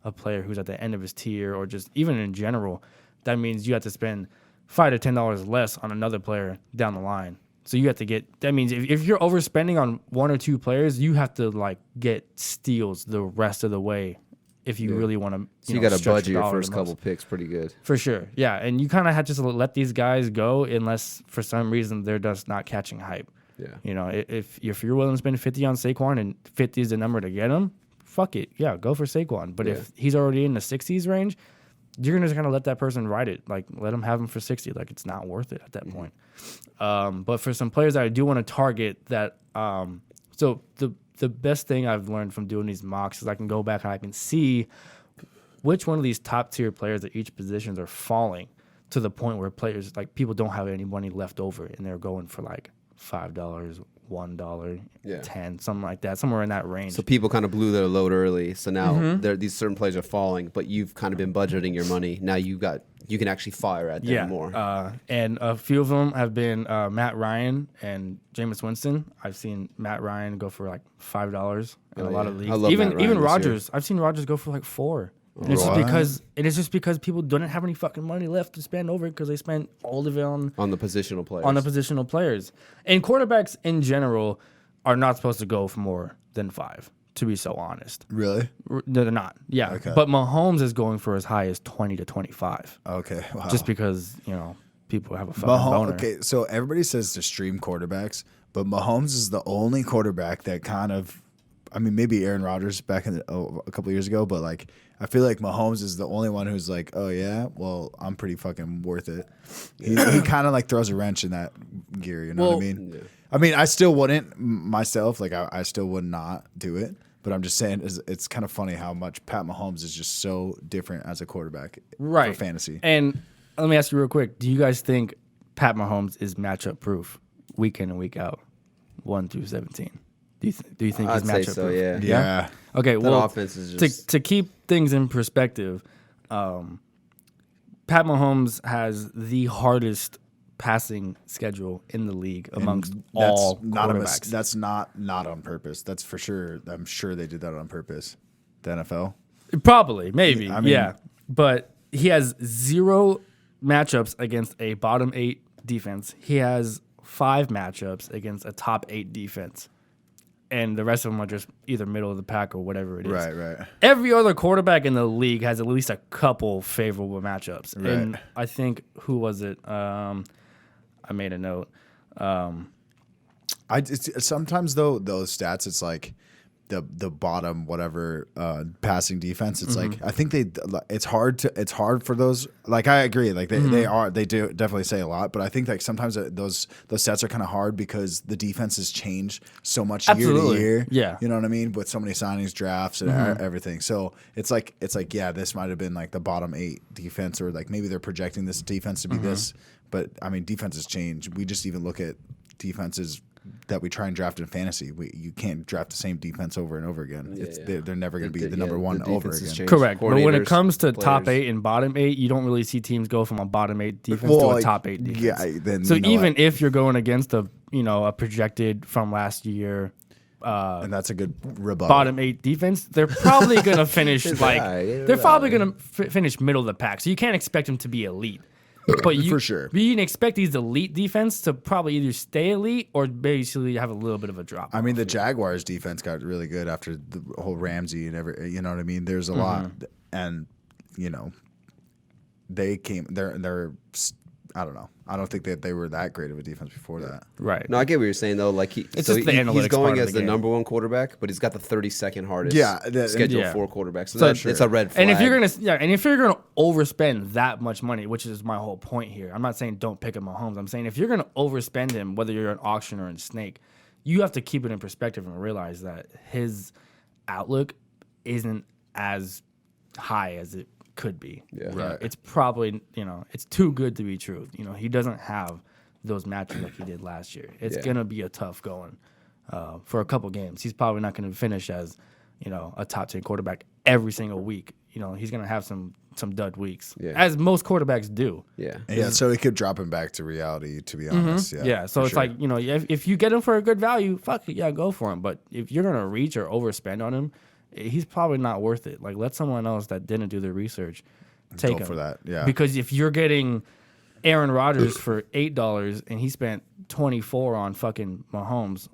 a player who's at the end of his tier, or just even in general, that means you have to spend $5 to $10 less on another player down the line. So you have to get. That means if you're overspending on one or two players, you have to like get steals the rest of the way. If you really want to, So you got to stretch budget the your dollar first the most. couple picks pretty good. For sure, yeah, and you kind of have to just let these guys go unless for some reason they're just not catching hype. Yeah. You know, if you're willing to spend 50 on Saquon and 50 is the number to get him, fuck it, yeah, go for Saquon. But if he's already in the 60s range, you're gonna just kind of let that person ride it, like let him have him for 60. Like it's not worth it at that point. But for some players that I do want to target, that so the best thing I've learned from doing these mocks is I can go back and I can see which one of these top tier players at each positions are falling to the point where players, like, people don't have any money left over and they're going for like $5, $1, Yeah. 10, something like that, somewhere in that range. So people kind of blew their load early. So now these certain players are falling, but you've kind of been budgeting your money. Now you can actually fire at them more. And a few of them have been Matt Ryan and Jameis Winston. I've seen Matt Ryan go for like $5 in a lot of I leagues. love Matt Even Ryan this year. Rodgers. I've seen Rodgers go for like $4. And it's just What? because people don't have any fucking money left to spend over it because they spent all of it on On the positional players. the positional players. And quarterbacks in general are not supposed to go for more than 5, to be so honest. Really? They're not. Yeah. Okay. But Mahomes is going for as high as 20 to 25 Okay. Wow. just because, you know, people have a fucking Mahomes. boner. Okay, so everybody says to stream quarterbacks, but Mahomes is the only quarterback that kind of, I mean, maybe Aaron Rodgers back in a couple of years ago, but like I feel like Mahomes is the only one who's like, oh yeah, well I'm pretty fucking worth it. He kind of like throws a wrench in that gear. You know what I mean? Yeah. I mean, I still wouldn't myself. Like I still would not do it. But I'm just saying, it's kind of funny how much Pat Mahomes is just so different as a quarterback Right. for fantasy. And let me ask you real quick. Do you guys think Pat Mahomes is matchup proof week in and week out, 1 through 17? Do you think I'd he's say matchup so, proof? yeah. Yeah. Okay, That well, offense is just to keep things in perspective, Pat Mahomes has the hardest passing schedule in the league amongst all quarterbacks. That's not on purpose. That's for sure. I'm sure they did that on purpose. The NFL. Probably, maybe, I mean- yeah. But he has 0 matchups against a bottom 8 defense. He has 5 matchups against a top 8 defense. And the rest of them are just either middle of the pack or whatever it is. Right. Every other quarterback in the league has at least a couple favorable matchups. Right. And I think, who was it? I made a note. Sometimes though those stats, it's like the bottom whatever passing defense. It's like I think it's hard for those. Like I agree, like they do definitely say a lot, but I think like sometimes those stats are kind of hard because the defenses change so much year to year. Yeah, you know what I mean, with so many signings, drafts, and everything. So it's like yeah, this might have been like the bottom 8 defense, or like maybe they're projecting this defense to be this. But I mean, defenses change. We just even look at defenses that we try and draft in fantasy. You can't draft the same defense over and over again. They're never going to be the number one over again. Change. Correct. But when it comes to players. top 8 and bottom 8, you don't really see teams go from a bottom 8 defense to a top 8 defense. Yeah. Then so even if you're going against a projected from last year, and that's a good rebuttal. bottom 8 defense, they're probably going to finish they're probably going to finish middle of the pack. So you can't expect them to be elite. But for sure, you can expect these elite defense to probably either stay elite or basically have a little bit of a drop. I mean, the Jaguars defense got really good after the whole Ramsey and you know what I mean? There's a lot, and they came. They're. I don't know. I don't think that they were that great of a defense before that. Right. No, I get what you're saying though. Like he's going as the number 1 quarterback, but he's got the 32nd hardest schedule for quarterbacks. So it's a red flag. And if you're gonna overspend that much money, which is my whole point here, I'm not saying don't pick up Mahomes. I'm saying if you're gonna overspend him, whether you're an auction or in Snake, you have to keep it in perspective and realize that his outlook isn't as high as it could be. Yeah. Right. It's probably, it's too good to be true. He doesn't have those matches like he did last year. It's going to be a tough going for a couple games. He's probably not going to finish as, a top 10 quarterback every single week. He's going to have some dud weeks, as most quarterbacks do. Yeah. Yeah. So it could drop him back to reality, to be honest. Yeah. So it's like, if you get him for a good value, fuck it. Yeah, go for him. But if you're going to reach or overspend on him, he's probably not worth it. Like, let someone else that didn't do their research take him for that. Yeah. Because if you're getting Aaron Rodgers for $8 and he spent 24 on fucking Mahomes,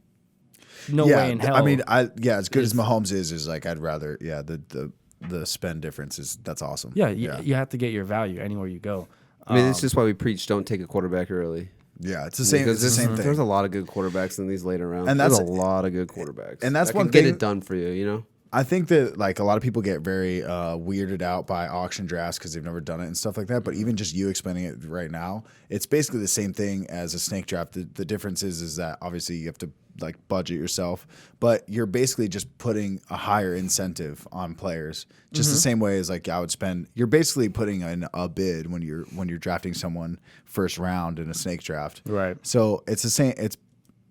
no way in hell. I mean, as good as Mahomes is like I'd rather the spend difference that's awesome. Yeah, you have to get your value anywhere you go. I mean, it's just why we preach don't take a quarterback early. Yeah, it's the same. It's the same thing. There's a lot of good quarterbacks in these later rounds. And there's a lot of good quarterbacks, and that's that one can thing. Get it done for you. I think that like a lot of people get very weirded out by auction drafts because they've never done it and stuff like that. But even just you explaining it right now, it's basically the same thing as a snake draft. The difference is that obviously you have to like budget yourself, but you're basically just putting a higher incentive on players. Just the same way as like I would spend. You're basically putting in a bid when you're drafting someone first round in a snake draft. Right. So it's the same. It's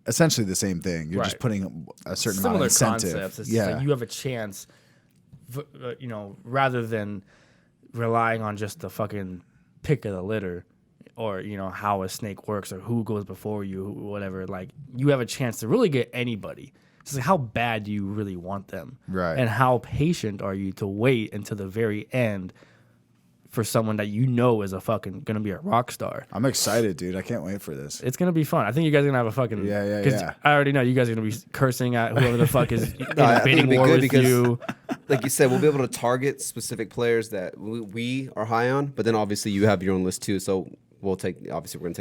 essentially the same thing. You're just putting a certain amount of incentive. Concepts. It's like you have a chance, rather than relying on just the fucking pick of the litter or, how a snake works or who goes before you, whatever. Like, you have a chance to really get anybody. It's like, how bad do you really want them? Right. And how patient are you to wait until the very end for someone that is a fucking gonna be a rock star. I'm excited, dude. I can't wait for this. It's gonna be fun. I think you guys are gonna have a fucking yeah. I already know you guys are gonna be cursing at whoever the fuck is in a bidding war with you. Like you said, we'll be able to target specific players that we are high on, but then obviously you have your own list too. So we're gonna take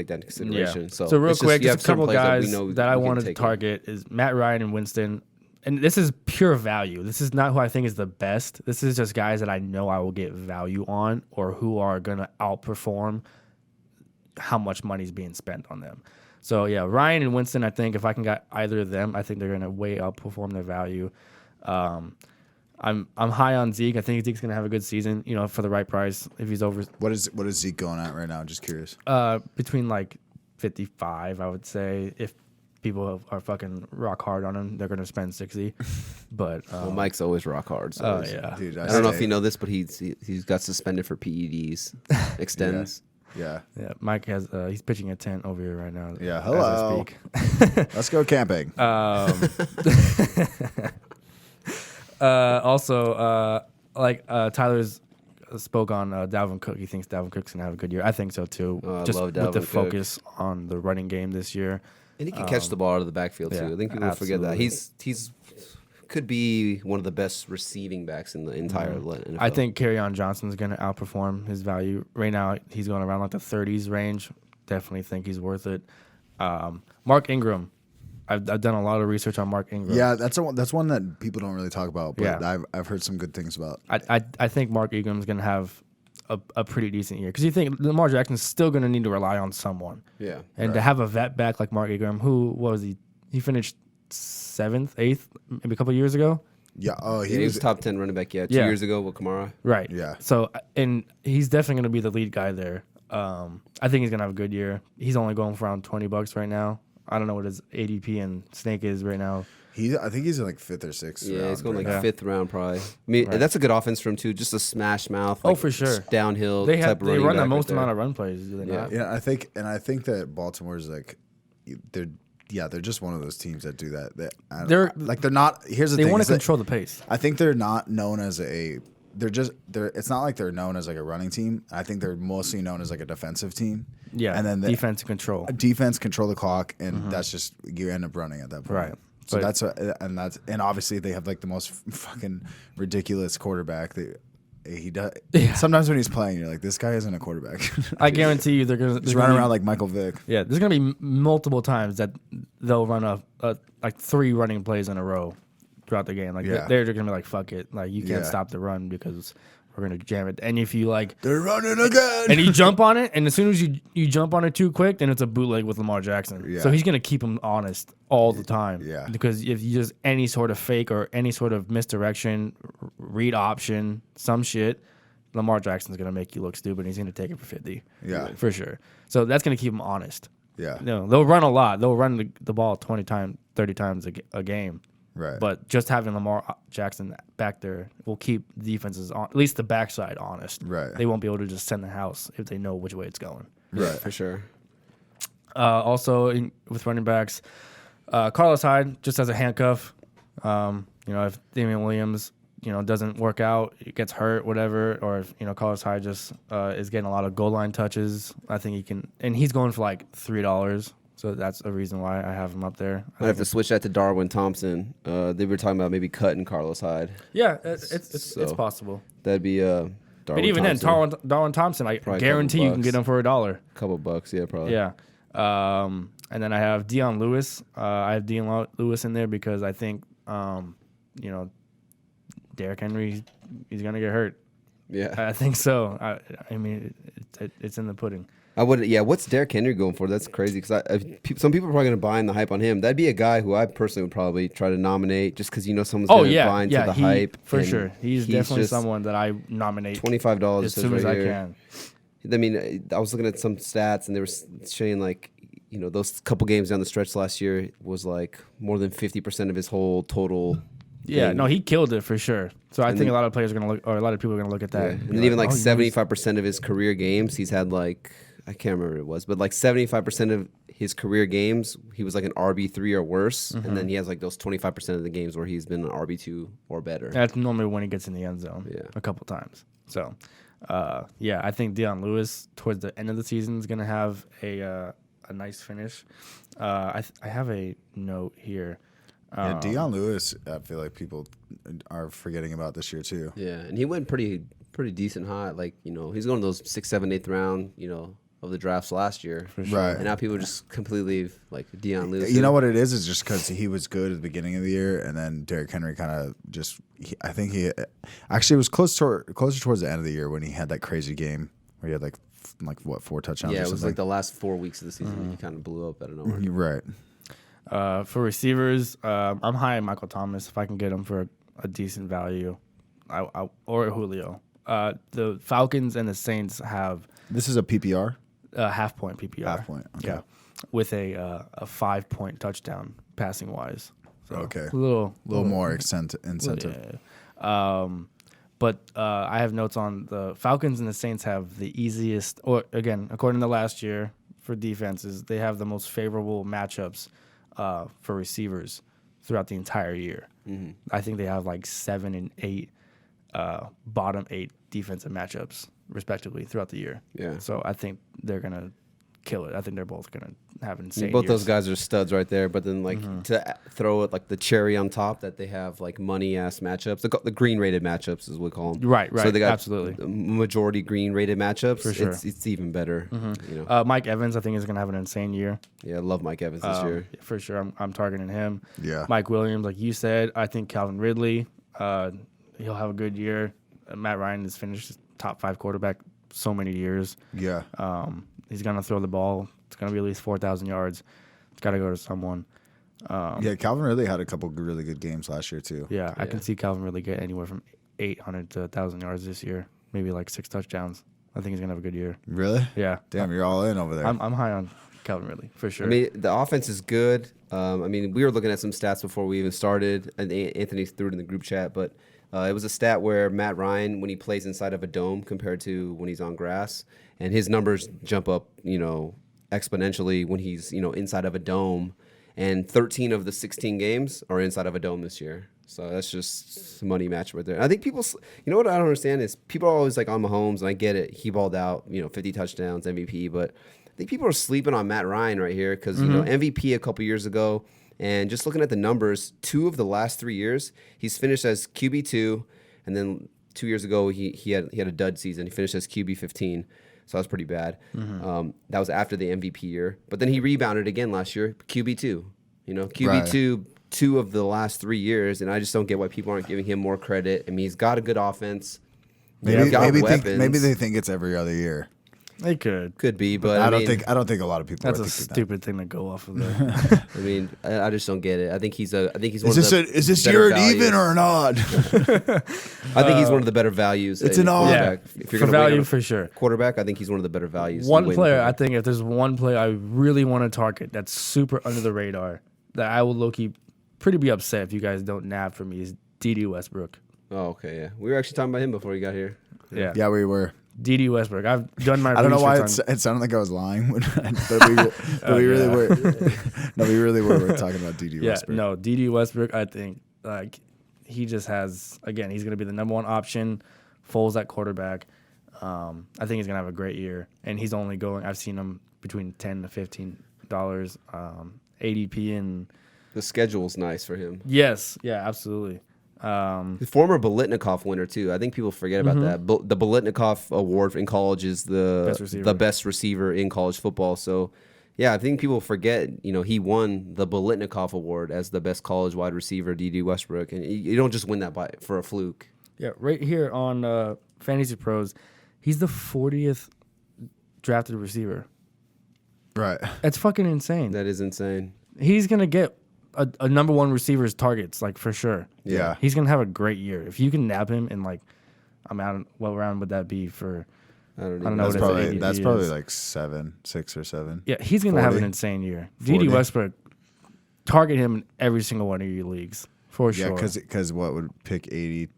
that into consideration. Yeah. So real quick, just a couple guys that I wanted to take target is Matt Ryan and Winston. And this is pure value. This is not who I think is the best. This is just guys that I know I will get value on or who are going to outperform how much money is being spent on them. So, yeah, Ryan and Winston, I think if I can get either of them, I think they're going to way outperform their value. I'm high on Zeke. I think Zeke's going to have a good season, for the right price if he's over. What is Zeke going at right now? Just curious. Between like 55, I would say. If people are fucking rock hard on him, they're going to spend 60. But well, Mike's always rock hard. So yeah. Dude, I don't know if you know this, but he's got suspended for PEDs. Extends. Yeah. Mike has he's pitching a tent over here right now. Yeah. Hello. As I speak. Let's go camping. Also, Tyler's spoke on Dalvin Cook. He thinks Dalvin Cook's gonna have a good year. I think so too. Just love with the Dalvin focus on the running game this year. And he can catch the ball out of the backfield too. I think people forget that. He's could be one of the best receiving backs in the entire NFL. I think Kerryon Johnson's going to outperform his value. Right now, he's going around like the 30s range. Definitely think he's worth it. Mark Ingram, I've done a lot of research on Mark Ingram. Yeah, that's one that people don't really talk about, but Yeah. I've heard some good things about. I think Mark Ingram's gonna have a pretty decent year because you think Lamar Jackson's still gonna need to rely on someone. Yeah. And to have a vet back like Mark Ingram, who what was he? He finished 7th, 8th, maybe a couple of years ago. Yeah. Oh, He was top 10 running back. Yeah, 2 Yeah. years ago with Kamara. Right. Yeah. So and he's definitely gonna be the lead guy there. I think he's gonna have a good year. He's only going for around $20 right now. I don't know what his ADP and Snake is right now. I think he's in like 5th or 6th. Yeah, he's going like Yeah. 5th round probably. I mean, Right. that's a good offense for him too. Just a smash mouth. Oh, like, for sure. just downhill They type of running run the back most right there. amount of run plays, do they Yeah. not? Yeah, I think that Baltimore's like they're just one of those teams that do that. They're not. Here's the They thing. want is to that control the pace. I think they're not known as a. They're. It's not like they're known as like a running team. I think they're mostly known as like a defensive team. Yeah, and then defense control. defense control the clock, and that's just you end up running at that point. Right. So But- and obviously they have like the most fucking ridiculous quarterback. He does. Yeah. Sometimes when he's playing, you're like, this guy isn't a quarterback. I guarantee you they're gonna Just run around like Michael Vick. Yeah, there's gonna be multiple times that they'll run a like 3 running plays in a row throughout the game. Like Yeah. they're gonna be like, fuck it, like you can't Yeah. stop the run because we're gonna jam it. And if you like, They're running again. and you jump on it, and as soon as you jump on it too quick, then it's a bootleg with Lamar Jackson. Yeah. So he's gonna keep him honest all the time. Yeah. Because if you just any sort of fake or any sort of misdirection, read option, some shit, Lamar Jackson's gonna make you look stupid. And he's gonna take it for 50. Yeah. For sure. So that's gonna keep him honest. Yeah. No, they'll run a lot. They'll run the ball 20 times, 30 times a game. Right. But just having Lamar Jackson back there will keep defenses on, at least the backside, honest. Right. They won't be able to just send the house if they know which way it's going. Yeah, Right. for sure. Also, with running backs, Carlos Hyde just as a handcuff. If Damian Williams, doesn't work out, it gets hurt, whatever, or if, Carlos Hyde just is getting a lot of goal line touches, I think he can, and he's going for like $3. So that's a reason why I have him up there. I have to switch that to Darwin Thompson. They were talking about maybe cutting Carlos Hyde. Yeah, it's So- possible. That'd be Darwin But even Thompson. then, Darwin Thompson, I Probably a guarantee couple you can get bucks. him for $1. Couple bucks, yeah, probably. Yeah. And then I have Dion Lewis. I have Dion Lewis in there because I think, Derrick Henry, he's going to get hurt. Yeah. I think so. I mean, it's in the pudding. I would. Yeah. What's Derrick Henry going for? That's crazy because some people are probably going to buy in the hype on him. That'd be a guy who I personally would probably try to nominate just because someone's going to buy into the hype. For and sure. He's definitely just someone that I nominate $25 as soon as I can. I mean, I was looking at some stats and they were saying like, those couple games down the stretch last year was like more than 50% of his whole total. Yeah, thing. no, he killed it for sure. So I And think then- a lot of players are gonna look, or a lot of people are gonna look at that. Yeah. and And be then even like oh, you know, 75% of his career games, he's had like, I can't remember what it was, but like 75% of his career games, he was like an RB3 or worse. Mm-hmm. And then he has like those 25% of the games where he's been an RB2 or better. That's normally when he gets in the end zone. Yeah. A couple times. So, I think Dion Lewis towards the end of the season is gonna have a nice finish. I have a note here. Yeah, Dion Lewis, I feel like people are forgetting about this year too. Yeah. And he went pretty decent high. Like, he's going to those 6th, 7th, 8th round, of the drafts last year. Right. And now people just completely like Dion Lewis. You know what it is just because he was good at the beginning of the year, and then Derrick Henry kind of just. I think he actually was closer towards the end of the year when he had that crazy game where he had like 4 touchdowns. Yeah, or it was something. like the last 4 weeks of the season. He kind of blew up out of nowhere. You're right. For receivers, I'm high on Michael Thomas. If I can get him for a decent value, or Julio. The Falcons and the Saints have This is a PPR. half point PPR. Half point, okay. Yeah, with a 5-point touchdown passing wise. So Okay. a little More incentive. Yeah. But I have notes on the Falcons and the Saints have the easiest, or again, according to last year for defenses, they have the most favorable matchups for receivers throughout the entire year. Mm-hmm. I think they have like 7 and 8 bottom 8 defensive matchups respectively throughout the year. Yeah. So I think they're gonna kill it. I think they're both gonna have insane. Both years. those guys are studs right there. But then to throw it like the cherry on top, that they have like money ass matchups. The green rated matchups is what we call them. Right. So they got absolutely majority green rated matchups. For sure. It's even better. You know. Mike Evans, I think, is gonna have an insane year. Yeah, I love Mike Evans this year. For sure, I'm targeting him. Yeah. Mike Williams, like you said, I think Calvin Ridley, he'll have a good year. Matt Ryan has finished top 5 quarterback so many years. Yeah. He's gonna throw the ball. It's gonna be at least 4,000 yards. It's gotta go to someone. Yeah, Calvin really had a couple really good games last year too. Yeah, I can see Calvin really get anywhere from 800 to 1,000 yards this year. Maybe like 6 touchdowns. I think he's gonna have a good year. Really? Yeah. Damn, you're all in over there. I'm high on Calvin Ridley for sure. I mean, the offense is good. I mean, we were looking at some stats before we even started, and Anthony threw it in the group chat, but it was a stat where Matt Ryan, when he plays inside of a dome compared to when he's on grass, and his numbers jump up, exponentially when he's, inside of a dome. And 13 of the 16 games are inside of a dome this year. So that's just a money match right there. I think people, what I don't understand is people are always like on Mahomes, and I get it. He balled out, 50 touchdowns, MVP, but I think people are sleeping on Matt Ryan right here because, MVP a couple years ago, and just looking at the numbers, 2 of the last 3 years, he's finished as QB2, and then 2 years ago he had a dud season. He finished as QB15, so that was pretty bad. That was after the MVP year, but then he rebounded again last year, QB2. QB2 Right. 2 of the last 3 years, and I just don't get why people aren't giving him more credit. I mean, he's got a good offense. Maybe weapons. maybe they think it's every other year. they could. Could be, but I mean, don't think a lot of people That's are a thinking stupid thing to go off of there. I mean, I just don't get it. I think he's one that. Is of the this better year an values. even or not? I think he's one of the better values. It's at an odd. quarterback. Yeah, If you're for gonna wait value, on a for sure. quarterback, I think he's one of the better values. One Waiting player, for I him. think if there's one player I really want to target that's super under the radar, that I will low-key pretty be upset if you guys don't nab for me, is D.D. Westbrook. Oh, okay, yeah. We were actually talking about him before he got here. Yeah. Yeah, we were. D.D. Westbrook. I've done my I don't know why research it sounded like I was lying, but we really were. No, we really were talking about D.D. Yeah, Westbrook. no, D.D. Westbrook, I think, like, he just has, again, he's going to be the number one option. Foles at quarterback. I think he's going to have a great year. And he's only going, I've seen him between $10 to $15. ADP and. The schedule's nice for him. Yes, yeah, absolutely. The former Bolitnikov winner too. I think people forget about that. The Bolitnikov Award in college is the best receiver in college football. So, yeah, I think people forget. He won the Bolitnikov Award as the best college wide receiver, D.D. Westbrook, and you don't just win that for a fluke. Yeah, right here on Fantasy Pros, he's the 40th drafted receiver. Right. That's fucking insane. That is insane. He's gonna get a number one receiver's targets, like, for sure. Yeah. He's gonna have a great year if you can nab him in, like, what round would that be for? I don't know. know. That's probably like 6 or 7. Yeah, he's gonna have an 40. insane year. 40. D.D. Westbrook, target him in every single one of your leagues for Yeah, sure. because what would pick 80?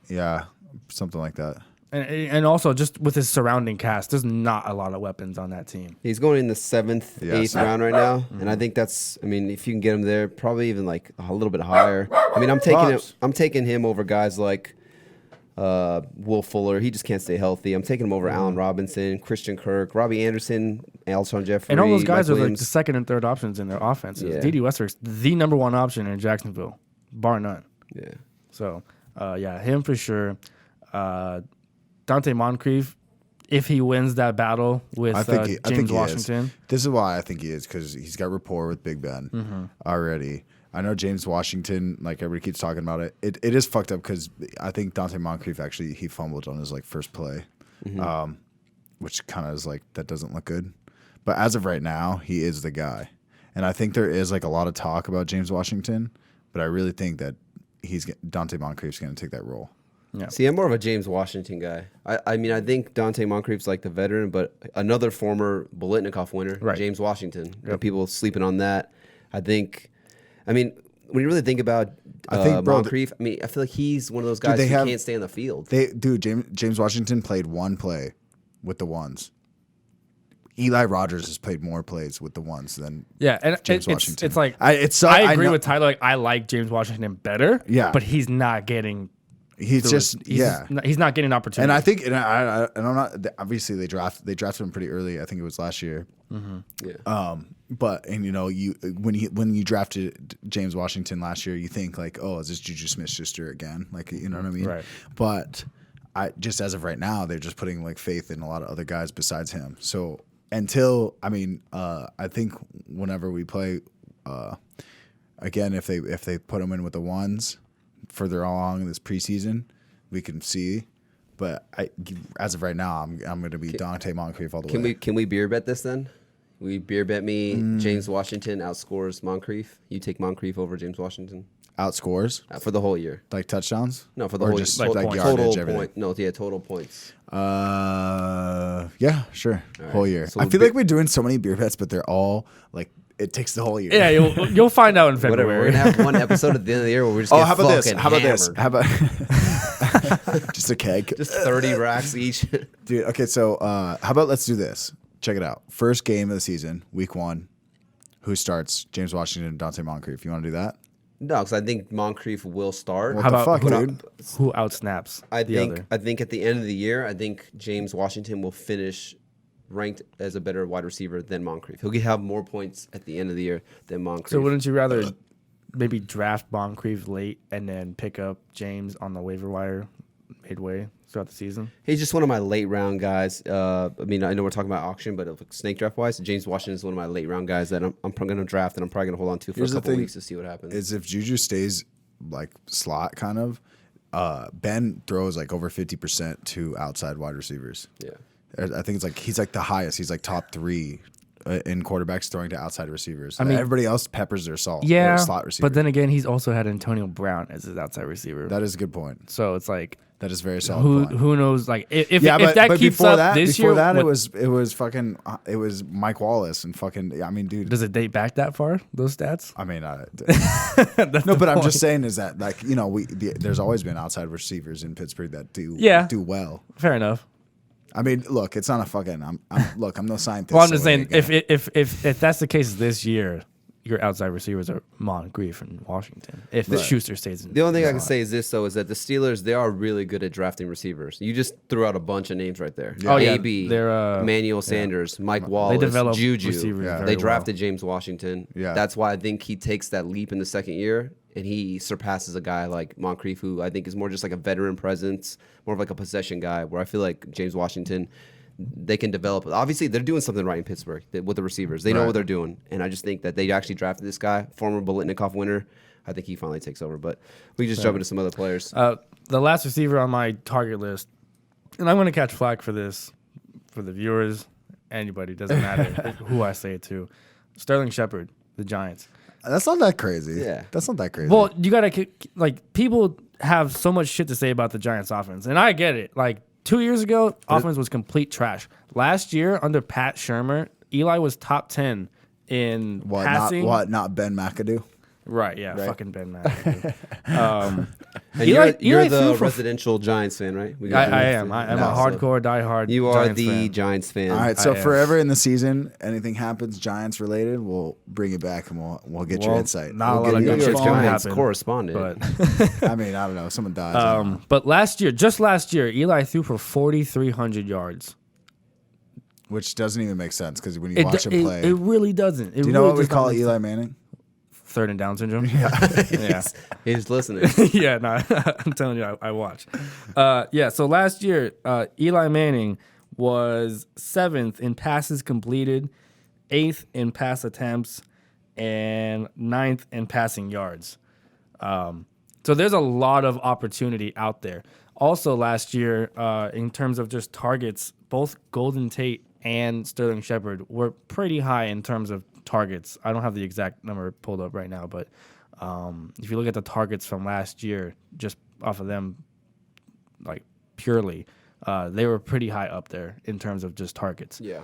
Yeah, something like that. And also just with his surrounding cast, there's not a lot of weapons on that team. He's going in the 7th, 8th round right now, and I think that's. I mean, if you can get him there, probably even like a little bit higher. I mean, I'm taking him over guys like Will Fuller. He just can't stay healthy. I'm taking him over Allen Robinson, Christian Kirk, Robbie Anderson, Alshon Jeffrey, And all those guys Mike are like Williams. the second and third options in their offenses. Yeah. D.D. Westbrook's the number one option in Jacksonville, bar none. Yeah. So, him for sure. Dante Moncrief, if he wins that battle with James Washington. This is why I think he is, because he's got rapport with Big Ben already. I know James Washington, like everybody keeps talking about it. It is fucked up because I think Dante Moncrief actually he fumbled on his first play, which kind of is that doesn't look good. But as of right now, he is the guy, and I think there is a lot of talk about James Washington, but I really think that Dante Moncrief's going to take that role. Yeah. See, I'm more of a James Washington guy. I mean, I think Dante Moncrief's like the veteran, but another former Bolitnikov winner, Right. James Washington. People sleeping on that. I mean, when you really think about Moncrief, I feel like he's one of those guys who can't stay on the field. James Washington played one play with the ones. Eli Rogers has played more plays with the ones than James Washington. It's like I agree with Tyler. I like James Washington better. Yeah. But he's not getting He's he's not getting opportunity. And I think, and I'm not. Obviously, they drafted him pretty early. I think it was last year. Yeah. But when you drafted James Washington last year, you think like, oh, is this Juju Smith-Schuster again? Like, you know what I mean? Right. But I just as of right now, they're just putting like faith in a lot of other guys besides him. So until I think whenever we play, again, if they put him in with the ones further along this preseason, we can see. But as of right now, I'm going to be Dante Moncrief all the way. Can we beer bet this then? We beer bet me James Washington outscores Moncrief. You take Moncrief over James Washington Outscores for the whole year. like touchdowns? No, for the Or whole just year. like points. yardage, Total everything. point. No, yeah, total points. Yeah, sure. right. Whole year. So I we'll feel like we're doing so many beer bets, but they're all like it takes the whole year. yeah, you'll find out in Whatever. February. We're gonna have one episode at the end of the year where we're just Oh, how about this? fucking How about this? hammered. How about just a keg? Just 30 racks each. Dude, okay, so how about let's do this? Check it out. First game of the season, week 1. Who starts? James Washington and Dante Moncrief. You want to do that? No, because I think Moncrief will start. What How the about fuck, dude? who outsnaps I the think other? I think at the end of the year, I think James Washington will finish ranked as a better wide receiver than Moncrief. He'll have more points at the end of the year than Moncrief. So wouldn't you rather maybe draft Moncrief late and then pick up James on the waiver wire midway throughout the season? He's just one of my late round guys. I mean, I know we're talking about auction, but snake draft wise, James Washington is one of my late round guys that I'm going to draft and I'm probably going to hold on to for Here's a the couple thing weeks to see what happens. Is if Juju stays like slot kind of, Ben throws like over 50% to outside wide receivers. Yeah. I think it's like he's like the highest. He's like top 3 in quarterbacks throwing to outside receivers. I mean, everybody else peppers their salt. Yeah, or slot receiver. but then again, he's also had Antonio Brown as his outside receiver. That is a good point. So it's like, That is very solid. point. who knows? Like if that keeps before up that, this before year, that what- it was fucking it was Mike Wallace and fucking. I mean, dude. does it date back that far? Those stats? I mean, That's no, the but I'm point. just saying is that like there's always been outside receivers in Pittsburgh that do well. Fair enough. I mean, look, it's not a fucking. I'm no scientist. Well, I'm just saying, again. if that's the case this year, your outside receivers are Moncrief and Washington. If the Schuster stays in, The only thing I can say is this, though, is that the Steelers, they are really good at drafting receivers. You just threw out a bunch of names right there. Oh, yeah. AB, They're, Emmanuel Sanders, Mike Wallace, develop Juju. receivers very They well. drafted James Washington. Yeah. That's why I think he takes that leap in the second year, and he surpasses a guy like Moncrief, who I think is more just like a veteran presence, more of like a possession guy, where I feel like James Washington, they can develop. Obviously, they're doing something right in Pittsburgh with the receivers. They know what they're doing. And I just think that they actually drafted this guy, former Bolitnikoff winner. I think he finally takes over. But we can just jump into some other players. the last receiver on my target list, and I'm going to catch flack for this, for the viewers, anybody, doesn't matter who I say it to. Sterling Shepard, the Giants. That's not that crazy. Yeah. That's not that crazy. Well, you got to, like, people have so much shit to say about the Giants offense, and I get it. Like, 2 years ago, offense was complete trash. Last year, under Pat Shurmur, Eli was top 10 in passing. Not Ben McAdoo? Right, yeah, fucking Ben McAdoo. And Eli you're threw the for- residential Giants fan, right? We I got am. I'm a hardcore, diehard You are Giants the fan. Giants fan. All right, so I am. forever in the season, anything happens Giants related, we'll bring it back and we'll get your Well, insight. not a We'll lot get of you good New your York shit's gonna Giants happen. correspondent. But I mean, I don't know. Someone dies. I don't know. but just last year, Eli threw for 4,300 yards. Which doesn't even make sense because when you watch him play. It really doesn't. do you know what we call Eli Manning? Third and down syndrome. Yeah. He's listening. Yeah, no, I'm telling you, I watch. So last year, Eli Manning was 7th in passes completed, 8th in pass attempts, and 9th in passing yards. So there's a lot of opportunity out there. Also last year, in terms of just targets, both Golden Tate and Sterling Shepard were pretty high in terms of targets. I don't have the exact number pulled up right now, but if you look at the targets from last year, just off of them, like purely, they were pretty high up there in terms of just targets. Yeah.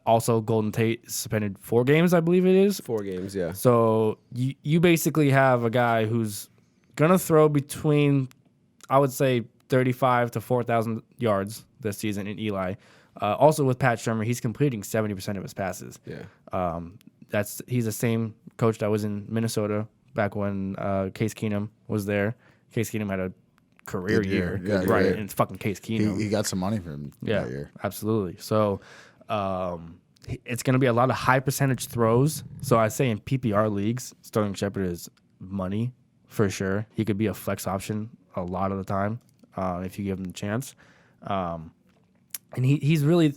Also, Golden Tate suspended 4 games, I believe it is. 4 games, yeah. So you basically have a guy who's gonna throw between, I would say, 35 to 4,000 yards this season in Eli. Also with Pat Shurmur, he's completing 70% of his passes. Yeah. He's the same coach that was in Minnesota back when Case Keenum was there. Case Keenum had a career Good year. year. Yeah, right. yeah. And it's fucking Case Keenum. He got some money from that year. Absolutely. So it's going to be a lot of high percentage throws. So I say in PPR leagues, Sterling Shepard is money for sure. He could be a flex option a lot of the time if you give him the chance. And he's really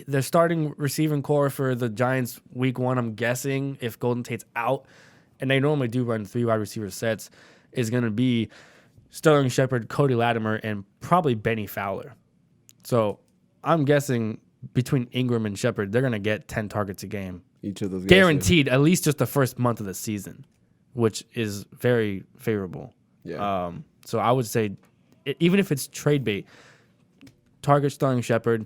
they're starting receiving core for the Giants week 1. I'm guessing if Golden Tate's out, and they normally do run 3 wide receiver sets, is going to be Sterling Shepard, Cody Latimer, and probably Benny Fowler. So I'm guessing between Ingram and Shepard, they're going to get 10 targets a game. Each of those guys, Guaranteed, at least just the first month of the season, which is very favorable. Yeah. So I would say, even if it's trade bait, target Sterling Shepard,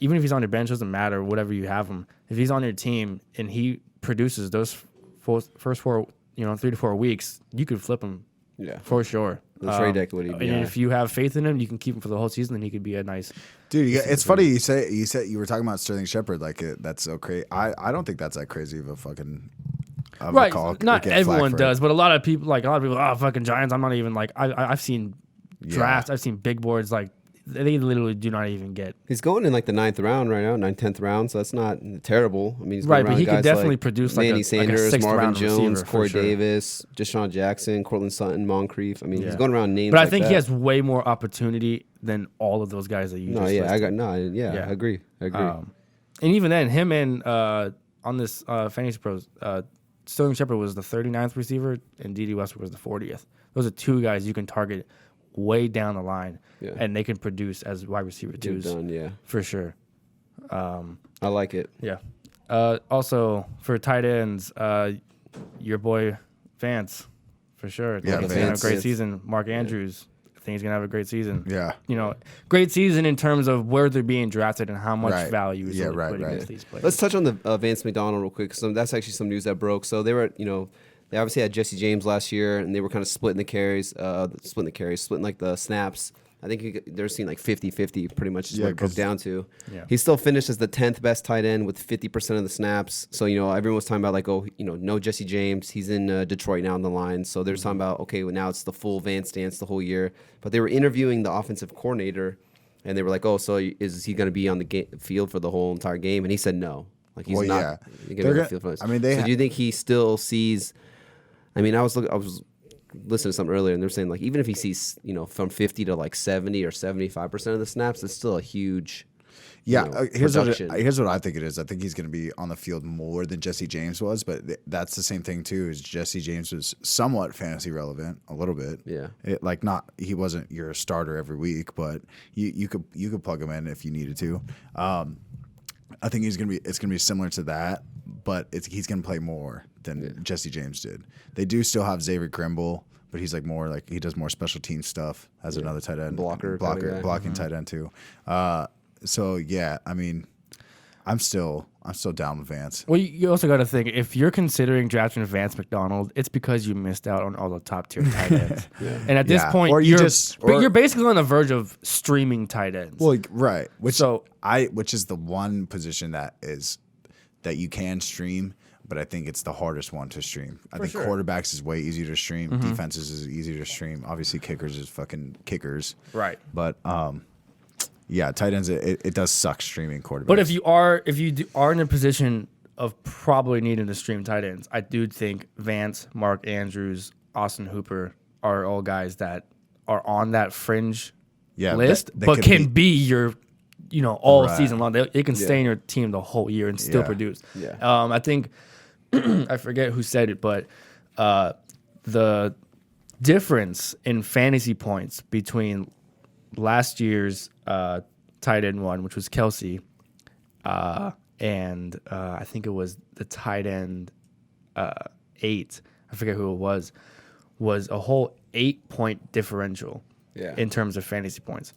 even if he's on your bench, doesn't matter, whatever you have him. If he's on your team and he produces those first 4, 3 to 4 weeks, you could flip him. Yeah. For sure. The trade equity. And if you have faith in him, you can keep him for the whole season, and he could be a nice. Dude, it's funny you said you were talking about Sterling Shepard like that's so crazy. I don't think that's that crazy of a fucking Right. call. Not Get flack everyone for it. does, but a lot of people, fucking Giants. I'm not even like I've seen drafts. I've seen big boards like they literally do not even get. He's going in like the 9th round right now, 9th, 10th round, so that's not terrible. I mean, he's Right, going but he around could guys definitely like produce like Manny a Sanders, 6th Marvin round Jones, receiver, for Corey sure. Davis, Deshaun Jackson, Cortland Sutton, Moncrief. I mean, he's going around names. But I like think that. he has way more opportunity than all of those guys that you No, just yeah, listed. I agree. And even then, him and on this Fantasy Pros, Sterling Shepard was the 39th receiver, and D.D. Westbrook was the 40th. Those are 2 guys you can target way down the line, and they can produce as wide receiver twos. For sure. I like it. Yeah. Also, for tight ends, your boy Vance, for sure. Yeah, He's going to have a great Vance. season. Mark Andrews, I think he's going to have a great season. Yeah. Great season in terms of where they're being drafted and how much Right. value is Yeah, really right, put right. against these players. Let's touch on the Vance McDonald real quick. So that's actually some news that broke. So they were, they obviously had Jesse James last year, and they were kind of splitting the carries, splitting like the snaps. I think they're seeing like 50-50 pretty much is what it broke down to. Yeah. He still finished as the 10th best tight end with 50% of the snaps. So, everyone was talking about like, no Jesse James. He's in Detroit now on the line. So they're talking about, okay, well, now it's the full Vance dance the whole year. But they were interviewing the offensive coordinator, and they were like, oh, so is he going to be on the field for the whole entire game? And he said no. Like he's not going to be on the field for this. I mean, so do you think he still sees? I mean, I was listening to something earlier, and they're saying like even if he sees from 50 to like 70 or 75% of the snaps, it's still a huge here's production. what I think it is. I think he's going to be on the field more than Jesse James was, but that's the same thing too. Is Jesse James was somewhat fantasy relevant a little bit. Yeah, he wasn't your starter every week, but you could plug him in if you needed to. I think it's gonna be similar to that, but he's gonna play more than Jesse James did. They do still have Xavier Grimble, but he's he does more special team stuff as another tight end, blocking tight end too. So yeah, I mean, I'm still down with Vance. Well, you also got to think, if you're considering drafting Vance McDonald, it's because you missed out on all the top tier tight ends. And at this point, you're basically on the verge of streaming tight ends. Well, right. Which is the one position that you can stream, but I think it's the hardest one to stream. I think quarterbacks is way easier to stream. Mm-hmm. Defenses is easier to stream. Obviously, kickers is fucking kickers. Right. But yeah, tight ends it does suck streaming quarterbacks. But if you are in a position of probably needing to stream tight ends, I do think Vance, Mark Andrews, Austin Hooper are all guys that are on that fringe list, but can be your all season long. They can stay in your team the whole year and still produce. Yeah. I think I forget who said it, but the difference in fantasy points between last year's tight end one, which was Kelsey, and I think it was the tight end 8. I forget who it was a whole 8-point differential in terms of fantasy points.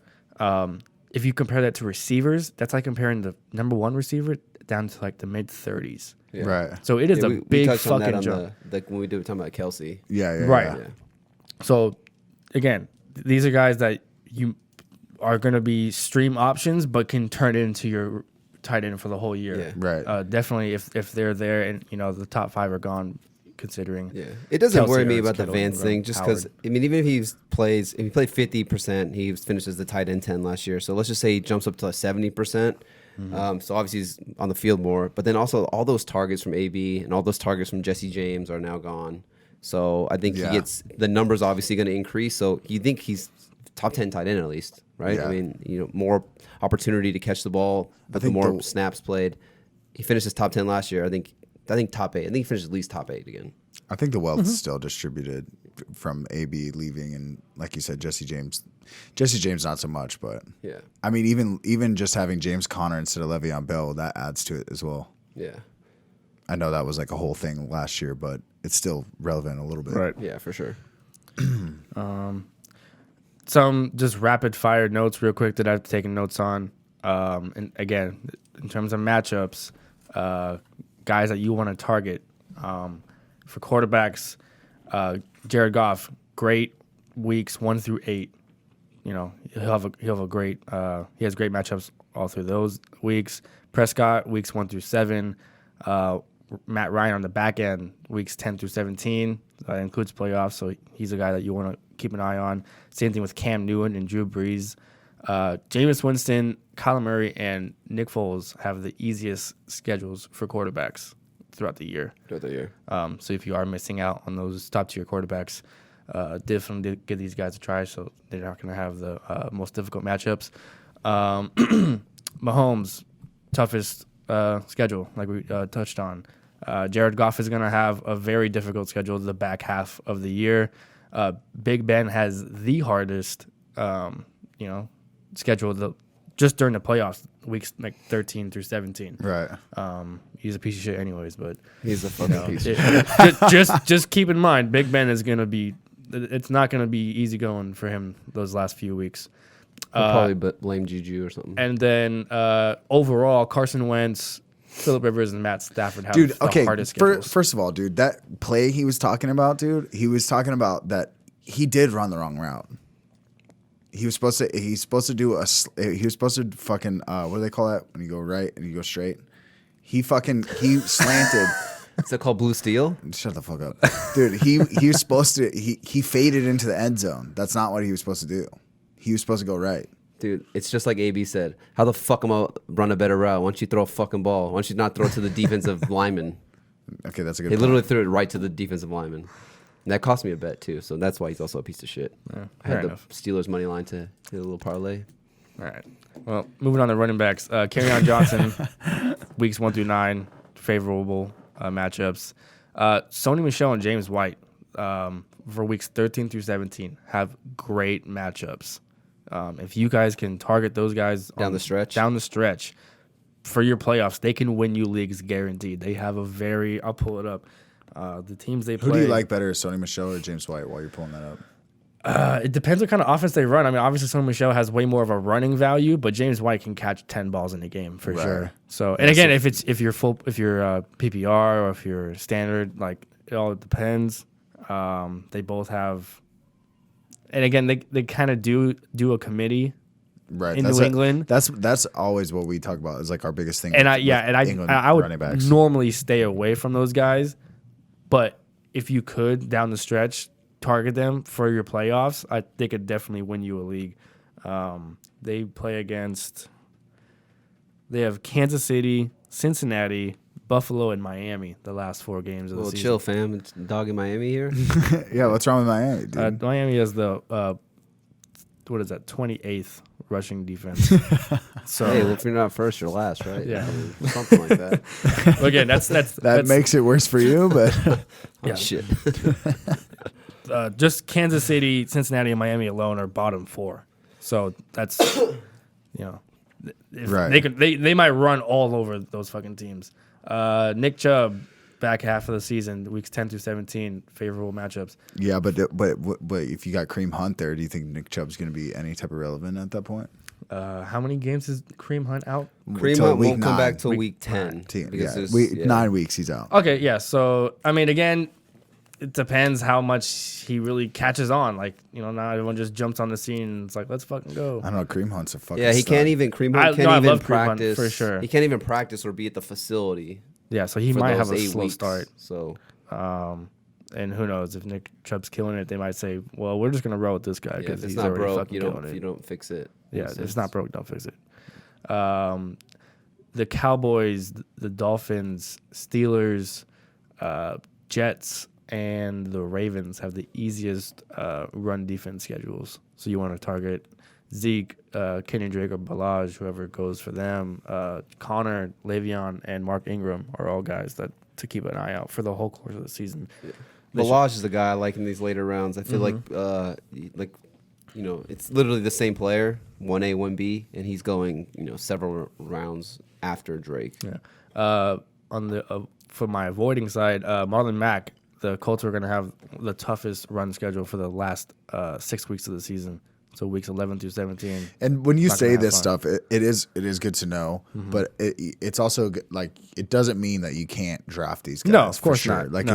If you compare that to receivers, that's like comparing the number 1 receiver down to like the mid 30s. Yeah. Right. So it is we big touched on fucking that jump. when we did talking about Kelsey. Right. Yeah. So again, these are guys that you are going to be stream options, but can turn into your tight end for the whole year. Yeah. Right. Definitely, if they're there and the top 5 are gone, considering. Yeah, it doesn't Kelsey, worry me Ertz, about the Kittle, Vance Ingram, thing, just because Howard. I mean, even if he plays, if he played 50%, he finishes the tight end 10 last year. So let's just say he jumps up to 70%. So obviously he's on the field more, but then also all those targets from AB and all those targets from Jesse James are now gone. So I think he gets the numbers obviously going to increase. So you think he's top 10 tight end at least, right? Yeah. I mean, more opportunity to catch the ball, but the think more snaps played. He finished his top 10 last year. I think top 8. I think he finished at least top 8 again. I think the wealth is still distributed from AB leaving and, like you said, Jesse James. Jesse James not so much, but Yeah. I mean, even just having James Conner instead of Le'Veon Bell, that adds to it as well. Yeah. I know that was like a whole thing last year, but it's still relevant a little bit. Right. Yeah, for sure. Some just rapid fire notes real quick that I've taken notes on. And again, in terms of matchups, guys that you want to target. For quarterbacks, Jared Goff, great weeks 1 through 8. You know, he'll have a great he has great matchups all through those weeks. Prescott, weeks 1 through 7. Matt Ryan on the back end, weeks 10 through 17. That includes playoffs, so he's a guy that you want to keep an eye on. Same thing with Cam Newton and Drew Brees. Jameis Winston, Kyler Murray, and Nick Foles have the easiest schedules for quarterbacks throughout the year. So if you are missing out on those top-tier quarterbacks, definitely give these guys a try, so they're not going to have the most difficult matchups. Mahomes, toughest schedule, like we touched on. Jared Goff is going to have a very difficult schedule the back half of the year. Big Ben has the hardest, schedule just during the playoffs, weeks like 13 through 17. Right. He's a piece of shit anyways, but He's a fucking piece of shit. just keep in mind, Big Ben is going to be, it's not going to be easy going for him those last few weeks. I'll probably blame Juju or something. And then overall, Carson Wentz, Phillip Rivers, and Matt Stafford have the hardest schedules. First of all, dude, that play he was talking about, he was talking about that he did run the wrong route. He was supposed to fucking what do they call that when you go right and you go straight? He slanted. Is that called Blue Steel? Shut the fuck up, dude. He was supposed to he faded into the end zone. That's not what he was supposed to do. He was supposed to go right. Dude, it's just like AB said. How the fuck am I run a better route? Why don't you throw a fucking ball? Why don't you not throw it to the defensive lineman? Okay, that's a good He point. literally threw it right to the defensive lineman. And that cost me a bet too, so that's why he's also a piece of shit. Yeah, I had fair the enough. Steelers money line to hit a little parlay. All right. Well, moving on to running backs. Kerryon Johnson, weeks 1 through 9, favorable matchups. Sony Michel and James White for weeks 13 through 17 have great matchups. If you guys can target those guys Down the stretch for your playoffs, they can win you leagues guaranteed. They have I'll pull it up. The teams they play. Who do you like better, Sony Michel or James White, while you're pulling that up? It depends what kind of offense they run. I mean, obviously, Sony Michel has way more of a running value, but James White can catch 10 balls in a game for sure. So, and again, if you're PPR or if you're standard, like it all depends. They both have, and again, they kind of do a committee. Right. In New England. That's always what we talk about is like our biggest thing. And I would running backs. normally stay away from those guys, but if you could down the stretch target them for your playoffs, they could definitely win you a league. They play against. They have Kansas City, Cincinnati, Buffalo, and Miami. The last 4 games of the season. Chill, fam. It's dog in Miami here. Yeah, what's wrong with Miami, dude? Miami has the 28th rushing defense. So Hey, well, if you're not first, you're last, right? Yeah. Something like that. again, that makes it worse for you, but Yeah. Shit. Just Kansas City, Cincinnati, and Miami alone are bottom 4. So that's Right. they might run all over those fucking teams. Nick Chubb, back half of the season, weeks 10 through 17, favorable matchups. yeah, but if you got Kareem Hunt there, do you think Nick Chubb's going to be any type of relevant at that point? How many games is Kareem Hunt out? Kareem Till Hunt week won't come 9. back till week 10. Yeah, 9 weeks he's out. Okay, yeah. So I mean, again, it depends how much he really catches on. Like, not everyone just jumps on the scene and it's like, let's fucking go. I don't know. Kareem Hunt's a fucking Yeah, he stud. can't even. Kareem Hunt I can't even love Kareem Hunt, practice for sure. He can't even practice or be at the facility. Yeah, so he for might those have a 8 slow weeks. start. So And who knows if Nick Chubb's killing it, they might say, "Well, we're just gonna roll with this guy Yeah, because if it's he's not already broke, fucking killing it." you don't fix it. Yeah, Makes if it's sense. not broke, don't fix it. The Cowboys, the Dolphins, Steelers, Jets, and the Ravens have the easiest run defense schedules. So you want to target Zeke, Kenyon Drake, or Balaj, whoever goes for them. Connor, Le'Veon, and Mark Ingram are all guys that to keep an eye out for the whole course of the season. Yeah. They Balaj is the guy I like in these later rounds. I feel like it's literally the same player, 1A, 1B, and he's going, several rounds after Drake. Yeah. On the for my avoiding side, Marlon Mack, the Colts are going to have the toughest run schedule for the last 6 weeks of the season. So weeks 11 through 17. And when you Not say gonna have this fun. stuff, it is good to know, but it's also like it doesn't mean that you can't draft these guys. No, of for course sure. not. Like No.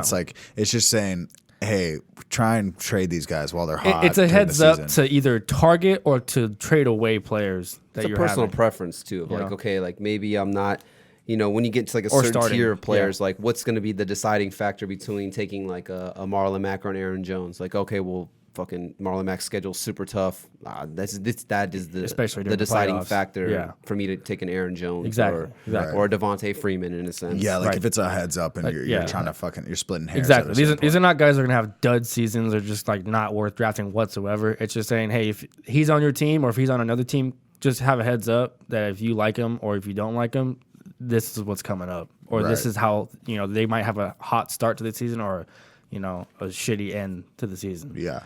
it's just saying, hey, try and trade these guys while they're hot. It's a during the heads up season. to either target or to trade away players that It's a you're personal having. preference too. Of You like, know? okay, like maybe I'm not, when you get to like a Or certain starting, tier of players, yeah. like what's going to be the deciding factor between taking like a Marlon Mack or an Aaron Jones? Like, okay, well, fucking Marlon Mack's schedule's super tough. That is the Especially during the the deciding playoffs. factor Yeah. for me to take an Aaron Jones Exactly. or a Devontae Freeman in a sense. Yeah, like Right. if it's a heads up and you're yeah. trying to you're splitting hairs. Exactly. at a These are, certain these are point. not guys that are going to have dud seasons or just like not worth drafting whatsoever. It's just saying, hey, if he's on your team or if he's on another team, just have a heads up that if you like him or if you don't like him, this is what's coming up. Or this Right. is how, they might have a hot start to the season or, a shitty end to the season. Yeah.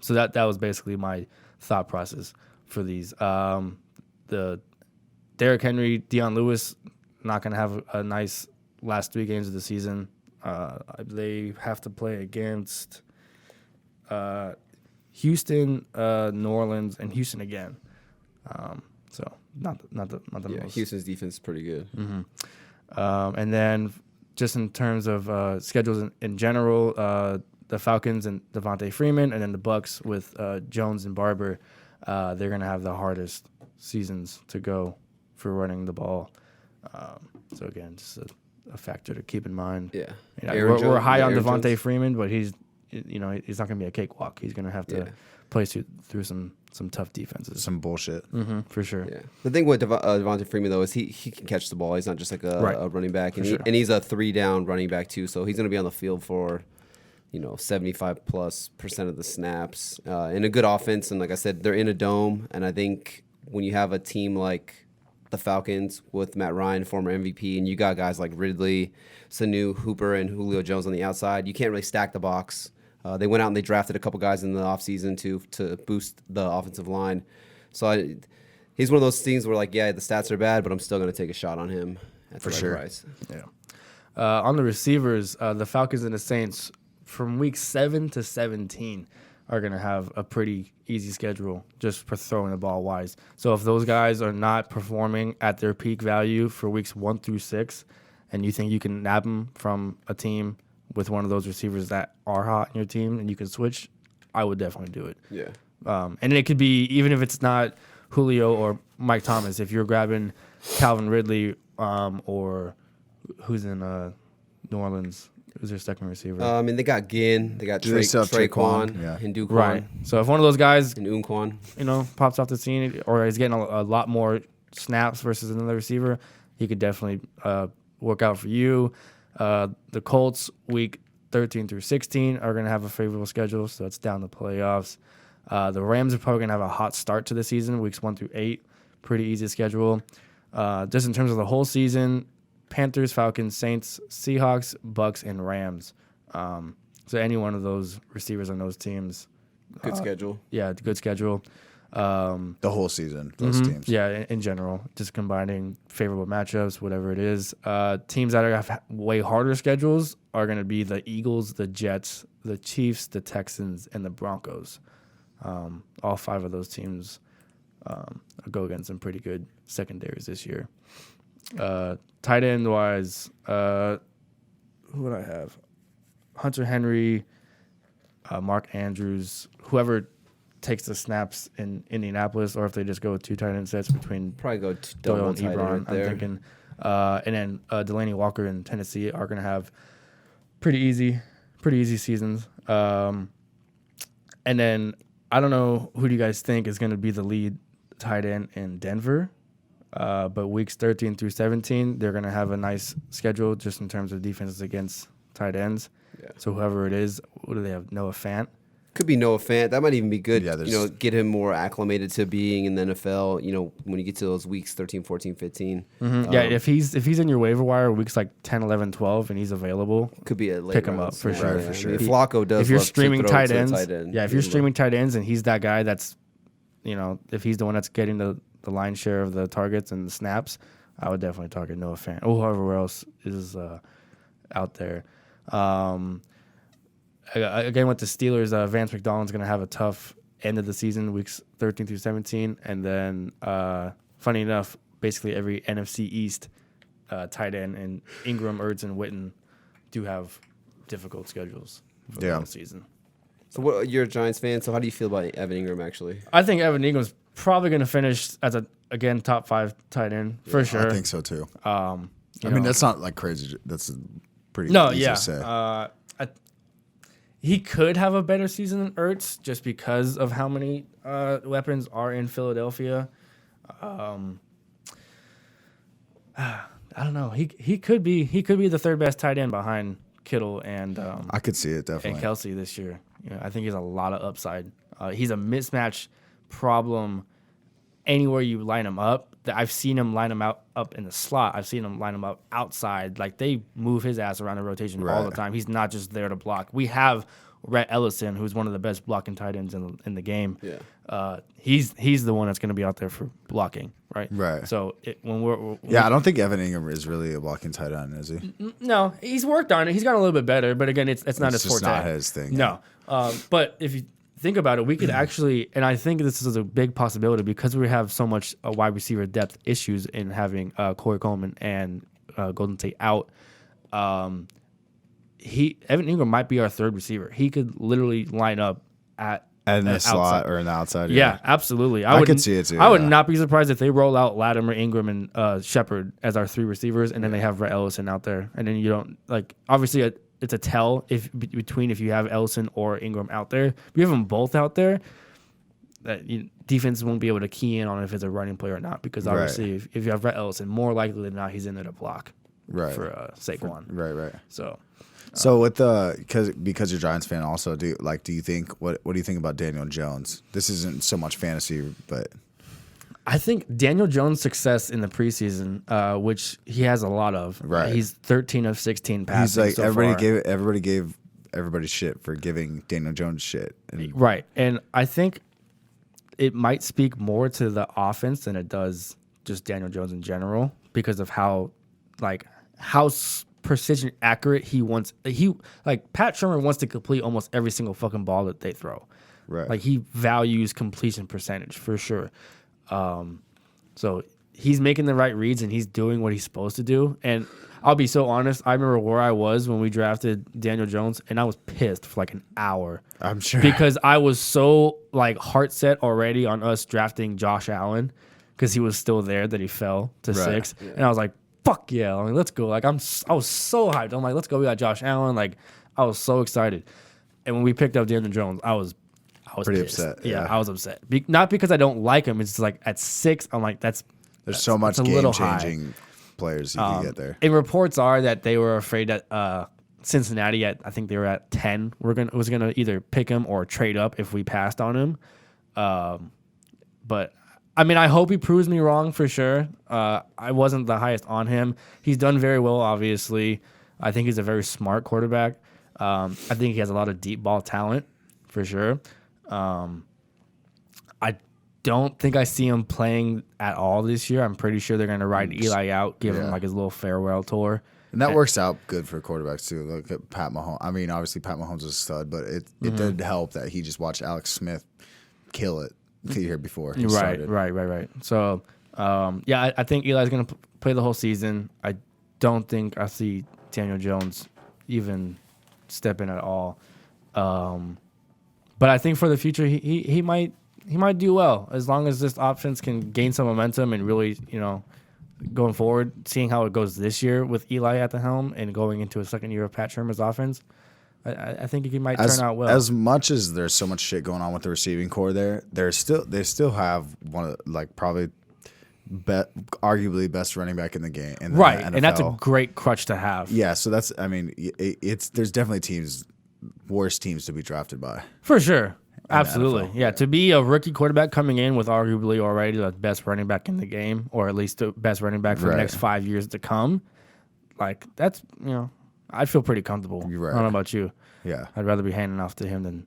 So that was basically my thought process for these. The Derrick Henry, Deion Lewis, not going to have a nice last 3 games of the season. They have to play against Houston, New Orleans, and Houston again. So not the Yeah, most. Houston's defense is pretty good. And then just in terms of schedules in general, the Falcons and Devontae Freeman, and then the Bucks with Jones and Barber, they're going to have the hardest seasons to go for running the ball. So again, just a factor to keep in mind. Yeah. We're high on Aaron Devontae Jones. Freeman, but he's not going to be a cakewalk. He's going to have to Yeah. play through some tough defenses. Some bullshit. For sure. Yeah. The thing with Devontae Freeman though is he can catch the ball. He's not just like Right. a running back, and, For sure. and he's a 3-down running back too. So he's going to be on the field for 75+% of the snaps in a good offense. And like I said, they're in a dome, and I think when you have a team like the Falcons with Matt Ryan, former MVP, and you got guys like Ridley, Sanu, Hooper, and Julio Jones on the outside, you can't really stack the box. They went out and they drafted a couple guys in the offseason to boost the offensive line. So he's one of those things where, like, yeah, the stats are bad, but I'm still going to take a shot on him at the right sure. price. Yeah. On the receivers, the Falcons and the Saints from week 7 to 17 are going to have a pretty easy schedule just for throwing the ball wise. So if those guys are not performing at their peak value for weeks 1 through 6, and you think you can nab them from a team with one of those receivers that are hot in your team and you can switch, I would definitely do it. Yeah. And it could be, even if it's not Julio or Mike Thomas, if you're grabbing Calvin Ridley or who's in New Orleans, who's their second receiver? And they got Ginn, they got Do they still have Traquan? Traquan, Yeah. and Duquan, Right. So if one of those guys, and Unquan. pops off the scene or is getting a lot more snaps versus another receiver, he could definitely work out for you. The Colts, week 13 through 16, are going to have a favorable schedule, so it's down the playoffs. The Rams are probably going to have a hot start to the season, weeks 1 through 8. Pretty easy schedule. Just in terms of the whole season, Panthers, Falcons, Saints, Seahawks, Bucks, and Rams. So any one of those receivers on those teams, Good schedule. yeah, good schedule. The whole season, those teams. Yeah, in general, just combining favorable matchups, whatever it is. Teams that have way harder schedules are going to be the Eagles, the Jets, the Chiefs, the Texans, and the Broncos. All 5 of those teams go against some pretty good secondaries this year. Tight end wise, who would I have? Hunter Henry, Mark Andrews, whoever takes the snaps in Indianapolis, or if they just go with 2 tight end sets between Probably go Doyle double and tight end Ebron, right there. I'm thinking. And then Delaney Walker in Tennessee are going to have pretty easy seasons. And then I don't know who do you guys think is going to be the lead tight end in Denver. But weeks 13 through 17, they're going to have a nice schedule just in terms of defenses against tight ends. Yeah. So whoever it is, what do they have? Noah Fant? Could be Noah Fant. That might even be good. Yeah, Get him more acclimated to being in the NFL. When you get to those weeks 13, 14, 15. Mm-hmm. Yeah, if he's in your waiver wire weeks like 10, 11, 12, and he's available, could be a late pick him rounds. up for Yeah, sure. yeah. For sure. If Flacco does, if you're love to streaming throw tight to a ends, tight end, if you're streaming tight ends and he's that guy that's, if he's the one that's getting the lion's share of the targets and the snaps, I would definitely target Noah Fant or whoever else is out there. Again, with the Steelers, Vance McDonald's going to have a tough end of the season, weeks 13 through 17. And then, funny enough, basically every NFC East tight end and Ingram, Ertz, and Witten do have difficult schedules for the whole season. So you're a Giants fan, so how do you feel about Evan Ingram, actually? I think Evan Ingram's probably going to finish as again top 5 tight end for sure. I think so too. I mean, that's not like crazy. That's pretty easy to say. He could have a better season than Ertz just because of how many weapons are in Philadelphia. I don't know. He could be the third best tight end behind Kittle and I could see it definitely. and Kelsey this year. I think he has a lot of upside. He's a mismatch problem anywhere you line him up. I've seen him line him up in the slot. I've seen him line him up outside. Like, they move his ass around the rotation all the time. He's not just there to block. We have Rhett Ellison, who's one of the best blocking tight ends in the game. Yeah. He's the one that's going to be out there for blocking, right? Right. So when I don't think Evan Ingram is really a blocking tight end, is he? No, he's worked on it. He's gotten a little bit better, but again, it's not his just forte. not his thing. No, but if you think about it, we could actually, and I think this is a big possibility because we have so much wide receiver depth issues in having Corey Coleman and Golden Tate out. Evan Ingram might be our third receiver. He could literally line up in the slot or in the outside. Yeah, absolutely. I could see it too. I would not be surprised if they roll out Latimer, Ingram, and Shepard as our 3 receivers, and then they have Rhett Ellison out there, and then you don't obviously. It's a tell if you have Ellison or Ingram out there. If you have them both out there, that defense won't be able to key in on if it's a running play or not, because obviously if you have Rhett Ellison, more likely than not he's in there to block for Saquon. Right. So with because you're a Giants fan, also do you think what do you think about Daniel Jones? This isn't so much fantasy, but I think Daniel Jones' success in the preseason, which he has a lot of. Right. He's 13 of 16 passing. He's like so far. everybody gave everybody shit for giving Daniel Jones shit. Right. And I think it might speak more to the offense than it does just Daniel Jones in general because of how precision accurate he wants. Pat Shermer wants to complete almost every single fucking ball that they throw. Right. Like, he values completion percentage for sure. So he's making the right reads and he's doing what he's supposed to do. And I'll be so honest, I remember where I was when we drafted Daniel Jones, and I was pissed for like an hour. I'm sure. Because I was so heart set already on us drafting Josh Allen because he was still there that he fell to 6. Yeah. And I was like, fuck yeah, let's go. I was so hyped. I'm like, let's go. We got Josh Allen. I was so excited. And when we picked up Daniel Jones, I was pretty pissed. upset. Yeah, I was upset. Not because I don't like him. It's just at 6, I'm like, there's so much game-changing players you can get there. And reports are that they were afraid that Cincinnati I think they were at 10. Was gonna either pick him or trade up if we passed on him. But I mean, I hope he proves me wrong for sure. I wasn't the highest on him. He's done very well, obviously. I think he's a very smart quarterback. I think he has a lot of deep ball talent for sure. I don't think I see him playing at all this year. I'm pretty sure they're going to ride Eli out, give him his little farewell tour. And that works out good for quarterbacks too. Look at Pat Mahomes. I mean, obviously Pat Mahomes is a stud, but it did help that he just watched Alex Smith kill it here before he started. Right. So, I think Eli's going to play the whole season. I don't think I see Daniel Jones even step in at all. But I think for the future, he might do well as long as this offense can gain some momentum and really, going forward, seeing how it goes this year with Eli at the helm and going into a second year of Pat Shermer's offense, I think it might turn out well. As much as there's so much shit going on with the receiving core there, they still have one of probably arguably best running back in the game. In the right, NFL. and that's a great crutch to have. Yeah, so that's there's definitely worse teams to be drafted by. For sure. Absolutely. NFL. Yeah, to be a rookie quarterback coming in with arguably already the best running back in the game, or at least the best running back for the next 5 years to come, like that's, I feel pretty comfortable. Right. I don't know about you. Yeah. I'd rather be handing off to him than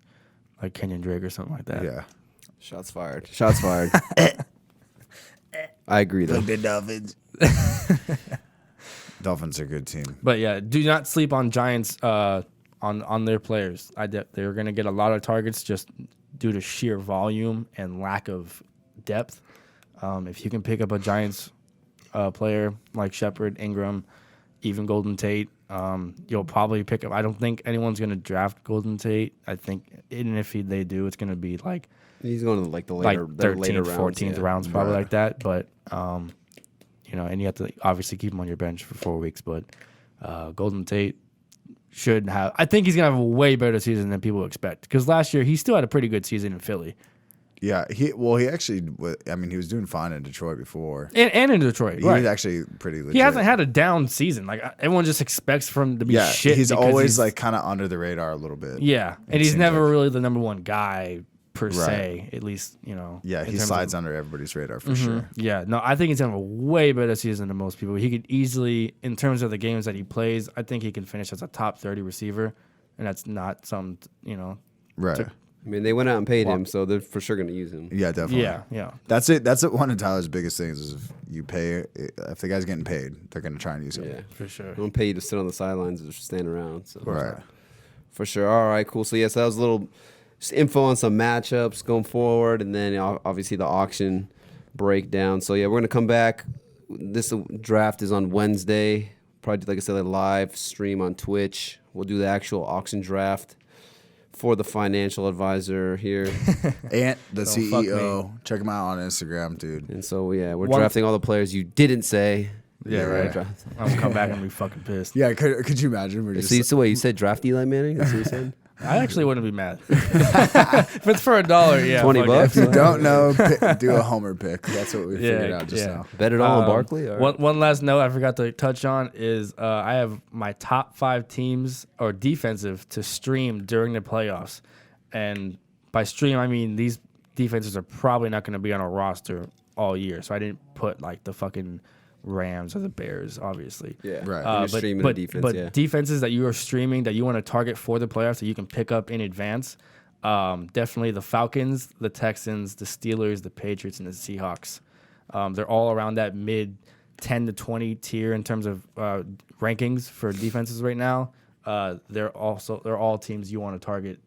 like Kenyon Drake or something like that. Yeah. Shots fired. I agree, though. The Dolphins. Dolphins are a good team. But yeah, do not sleep on Giants on their players. They're going to get a lot of targets just due to sheer volume and lack of depth. If you can pick up a Giants player like Shepard, Ingram, even Golden Tate, you'll probably pick up. I don't think anyone's going to draft Golden Tate. I think even if they do, it's going to be like he's going to the like later, 13th, later rounds, 14th rounds, probably like that. But and you have to obviously keep him on your bench for 4 weeks. But Golden Tate should have. I think he's gonna have a way better season than people expect. Because last year he still had a pretty good season in Philly. Yeah, he actually. I mean, he was doing fine in Detroit before, and in Detroit. He right. was actually pretty legit. He hasn't had a down season. Like everyone just expects for him to be shit. He's because always like kind of under the radar a little bit. Yeah, and he's seems never like. really the number one guy per se. At least Yeah, in he terms slides of- under everybody's radar for sure. Yeah, no, I think he's gonna have a way better season than most people. He could easily, in terms of the games that he plays, I think he can finish as a top 30 receiver, and that's not some, Right. I mean, they went out and paid him, so they're for sure going to use him. Yeah, definitely. Yeah. That's it. That's one of Tyler's biggest things is if you pay, if the guy's getting paid, they're going to try and use him. Yeah, For sure. I don't pay you to sit on the sidelines or stand around. So. Right. For sure. All right, cool. So, yes, that was a little just info on some matchups going forward, and then obviously the auction breakdown. So, yeah, we're going to come back. This draft is on Wednesday. Probably, like I said, a live stream on Twitch. We'll do the actual auction draft for the financial advisor here. And the fuck CEO. Check him out on Instagram, dude. And so, yeah, we're One- drafting all the players you didn't say. Yeah, We're right. draft- I'm gonna come back and be fucking pissed. Yeah, could you imagine? We're just So, wait, you said draft Eli Manning? That's what you said? I actually wouldn't be mad. If it's for $1, yeah. $20 fuck bucks? it. if you don't know, do a homer pick. That's what we figured out just now. Bet it all on Barkley? All right. One last note I forgot to touch on is I have my top 5 teams or defensive to stream during the playoffs. And by stream, I mean these defenses are probably not going to be on a roster all year. So I didn't put like the fucking Rams or the Bears, obviously. Yeah, Right. You're streaming the defense, but defenses that you are streaming that you want to target for the playoffs that you can pick up in advance, definitely the Falcons, the Texans, the Steelers, the Patriots, and the Seahawks. They're all around that mid 10 to 20 tier in terms of rankings for defenses right now. They're all teams you want to target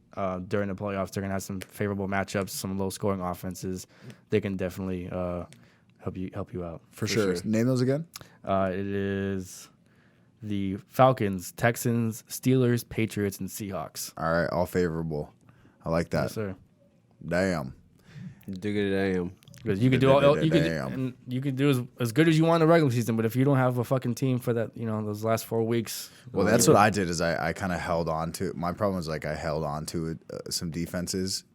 during the playoffs. They're gonna have some favorable matchups, some low scoring offenses. They can definitely help you out For sure. Name those again. It is the Falcons, Texans, Steelers, Patriots, and Seahawks. All right, all favorable. I like that. Yes, sir. Damn. Damn. Because you could do all Damn. you could do as good as you want in the regular season, but if you don't have a fucking team for that, those last 4 weeks. Well, that's what I did. Is I kind of held on to. My problem was like I held on to some defenses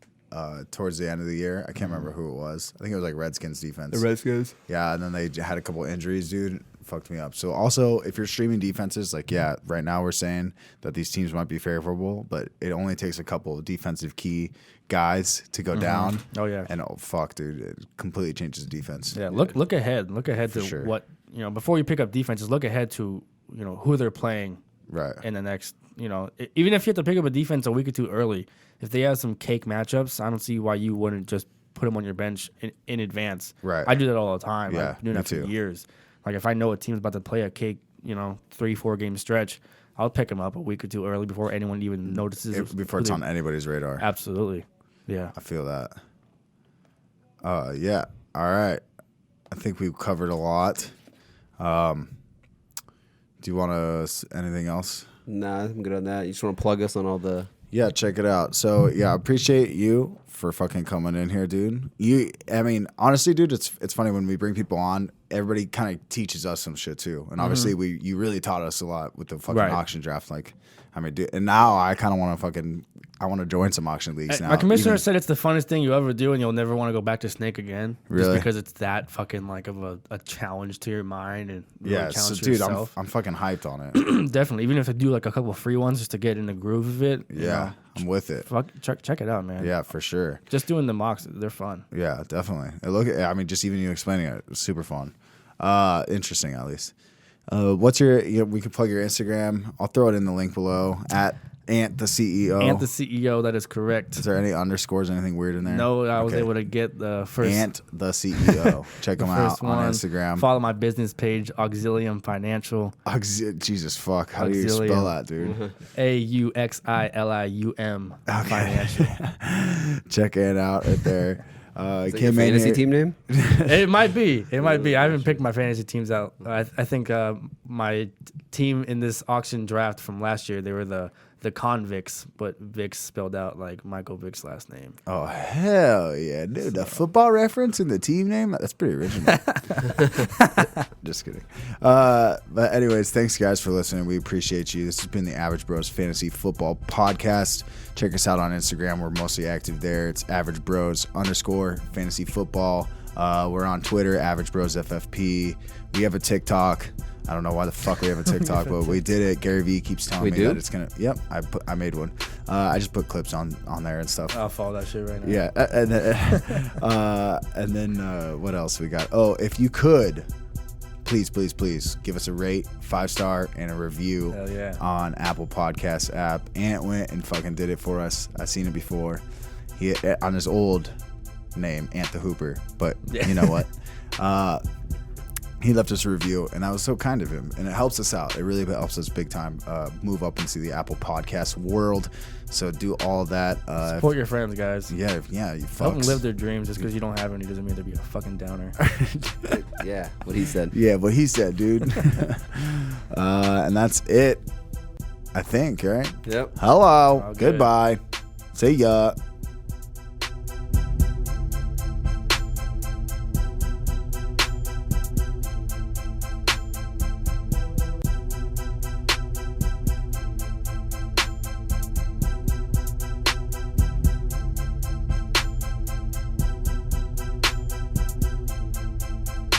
towards the end of the year. I can't remember who it was. I think it was like Redskins defense. Redskins? Yeah, and then they had a couple injuries, dude. Fucked me up. So also, if you're streaming defenses, like right now we're saying that these teams might be favorable, but it only takes a couple of defensive key guys to go down. Oh, yeah. And fuck, dude, it completely changes the defense. Yeah, look ahead. Look ahead to sure. what before you pick up defenses. Look ahead to who they're playing Right. in the next. Even if you have to pick up a defense a week or two early, if they have some cake matchups, I don't see why you wouldn't just put them on your bench in advance. Right. I do that all the time. Yeah, I've been doing me that for too. years. Like if I know a team's about to play a cake, 3-4 game stretch, I'll pick them up a week or two early before anyone even notices. Before it's on anybody's radar. Absolutely. Yeah. I feel that. Yeah. All right. I think we've covered a lot. Do you want anything else? Nah, I'm good on that. You just want to plug us on all the... Yeah, check it out. So yeah, I appreciate you for fucking coming in here, dude. I mean, honestly, dude, it's funny when we bring people on. everybody kind of teaches us some shit too. And obviously you really taught us a lot with the fucking Right. auction draft. Like, I mean, dude, and now I kind of want to I want to join some auction leagues now. My commissioner Even- said it's the funnest thing you ever do, and you'll never want to go back to Snake again. Really? Just because it's that fucking like of a challenge to your mind and really yeah, so challenge dude, yourself. I'm fucking hyped on it. Definitely, even if I do like a couple of free ones just to get in the groove of it. you Yeah, know, I'm with it. check it out, man. Yeah, for sure. Just doing the mocks, they're fun. Yeah, definitely. I mean, just even you explaining it was super fun. Interesting, at least. What's your? We can plug your Instagram. I'll throw it in the link below at Anttheceos. Anttheceos, that is correct. Is there any underscores, anything weird in there? No, I was Okay. able to get the first. Anttheceos. Check them out first on one. Instagram. Follow my business page, Auxilium Financial. Jesus fuck. How do you Auxilium. spell that, dude? AUXILIUM Financial. Check it out right there. Is that your fantasy team name? It might be. It might be. I haven't picked my fantasy teams out. I think my team in this auction draft from last year, they were the Convicts, but Vicks spelled out like Michael Vick's last name. Oh, hell yeah, dude. The football reference in the team name? That's pretty original. Just kidding. But anyways, thanks, guys, for listening. We appreciate you. This has been the Average Bros Fantasy Football Podcast. Check us out on Instagram. We're mostly active there. It's Average Bros _fantasy football. We're on Twitter, Average Bros FFP. We have a TikTok. I don't know why the fuck we have a TikTok, but we did it. Gary Vee keeps telling me that it's gonna. Yep, I made one. I just put clips on there and stuff. I'll follow that shit right now. Yeah, and then what else we got? Oh, if you could, please give us a rate, 5-star, and a review Hell yeah. on Apple Podcasts app. Ant went and fucking did it for us. I've seen it before. He on his old name, Ant the Hooper, but you know what? He left us a review, and that was so kind of him, and it helps us out. It really helps us big time move up into the Apple Podcast world. So do all that. Support your friends, guys. Yeah, you Help them fucks. live their dreams. Just because you don't have any doesn't mean they'll be a fucking downer. Yeah, what he said. Yeah, what he said, dude. And that's it, I think, right? Yep. Hello. All good. Goodbye. See ya.